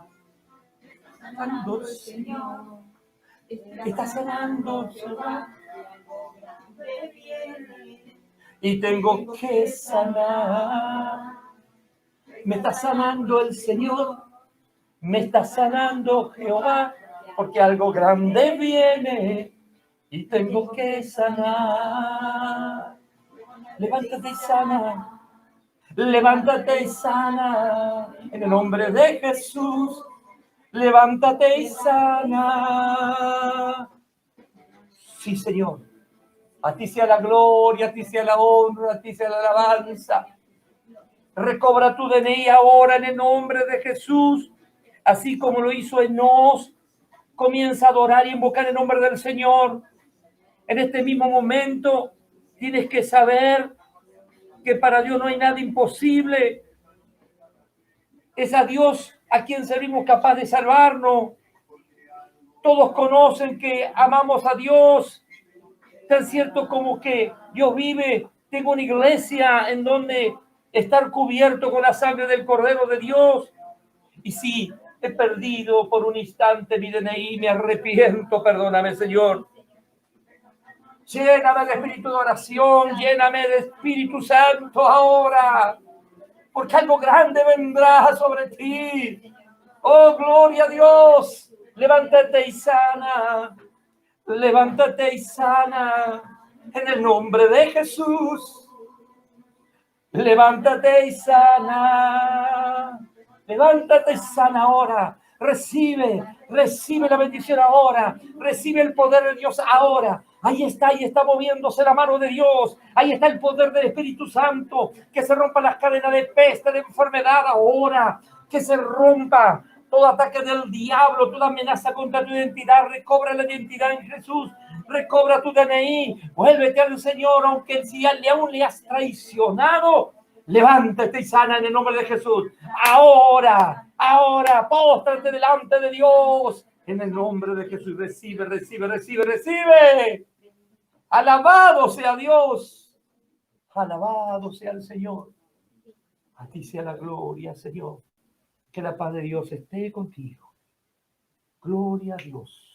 Sanando, Señor, está sanando, Señor, y tengo que sanar. Me está sanando el Señor, me está sanando Jehová, porque algo grande viene y tengo que sanar. Levántate y sana, levántate y sana, en el nombre de Jesús, levántate y sana. Sí, Señor, a ti sea la gloria, a ti sea la honra, a ti sea la alabanza. Recobra tu DNI ahora en el nombre de Jesús, así como lo hizo Enós. Comienza a adorar y invocar el nombre del Señor. En este mismo momento tienes que saber que para Dios no hay nada imposible. Es a Dios a quien servimos capaz de salvarnos. Todos conocen que amamos a Dios. Tan cierto como que Dios vive. Tengo una iglesia en donde estar cubierto con la sangre del Cordero de Dios. Y si he perdido por un instante mi DNI, me arrepiento, perdóname, Señor. Lléname de espíritu de oración, lléname de Espíritu Santo ahora, porque algo grande vendrá sobre ti. Oh, gloria a Dios. Levántate y sana, levántate y sana, en el nombre de Jesús. Levántate y sana. Levántate y sana ahora. Recibe la bendición ahora. Recibe el poder de Dios ahora. Ahí está moviéndose la mano de Dios. Ahí está el poder del Espíritu Santo. Que se rompan las cadenas de peste, de enfermedad ahora. Que se rompa todo ataque del diablo, toda amenaza contra tu identidad. Recobra la identidad en Jesús. Recobra tu DNI. Vuélvete al Señor, aunque si aún le has traicionado. Levántate y sana en el nombre de Jesús. Ahora, póstrate delante de Dios. En el nombre de Jesús, recibe. Alabado sea Dios. Alabado sea el Señor. A ti sea la gloria, Señor. Que la paz de Dios esté contigo. Gloria a Dios.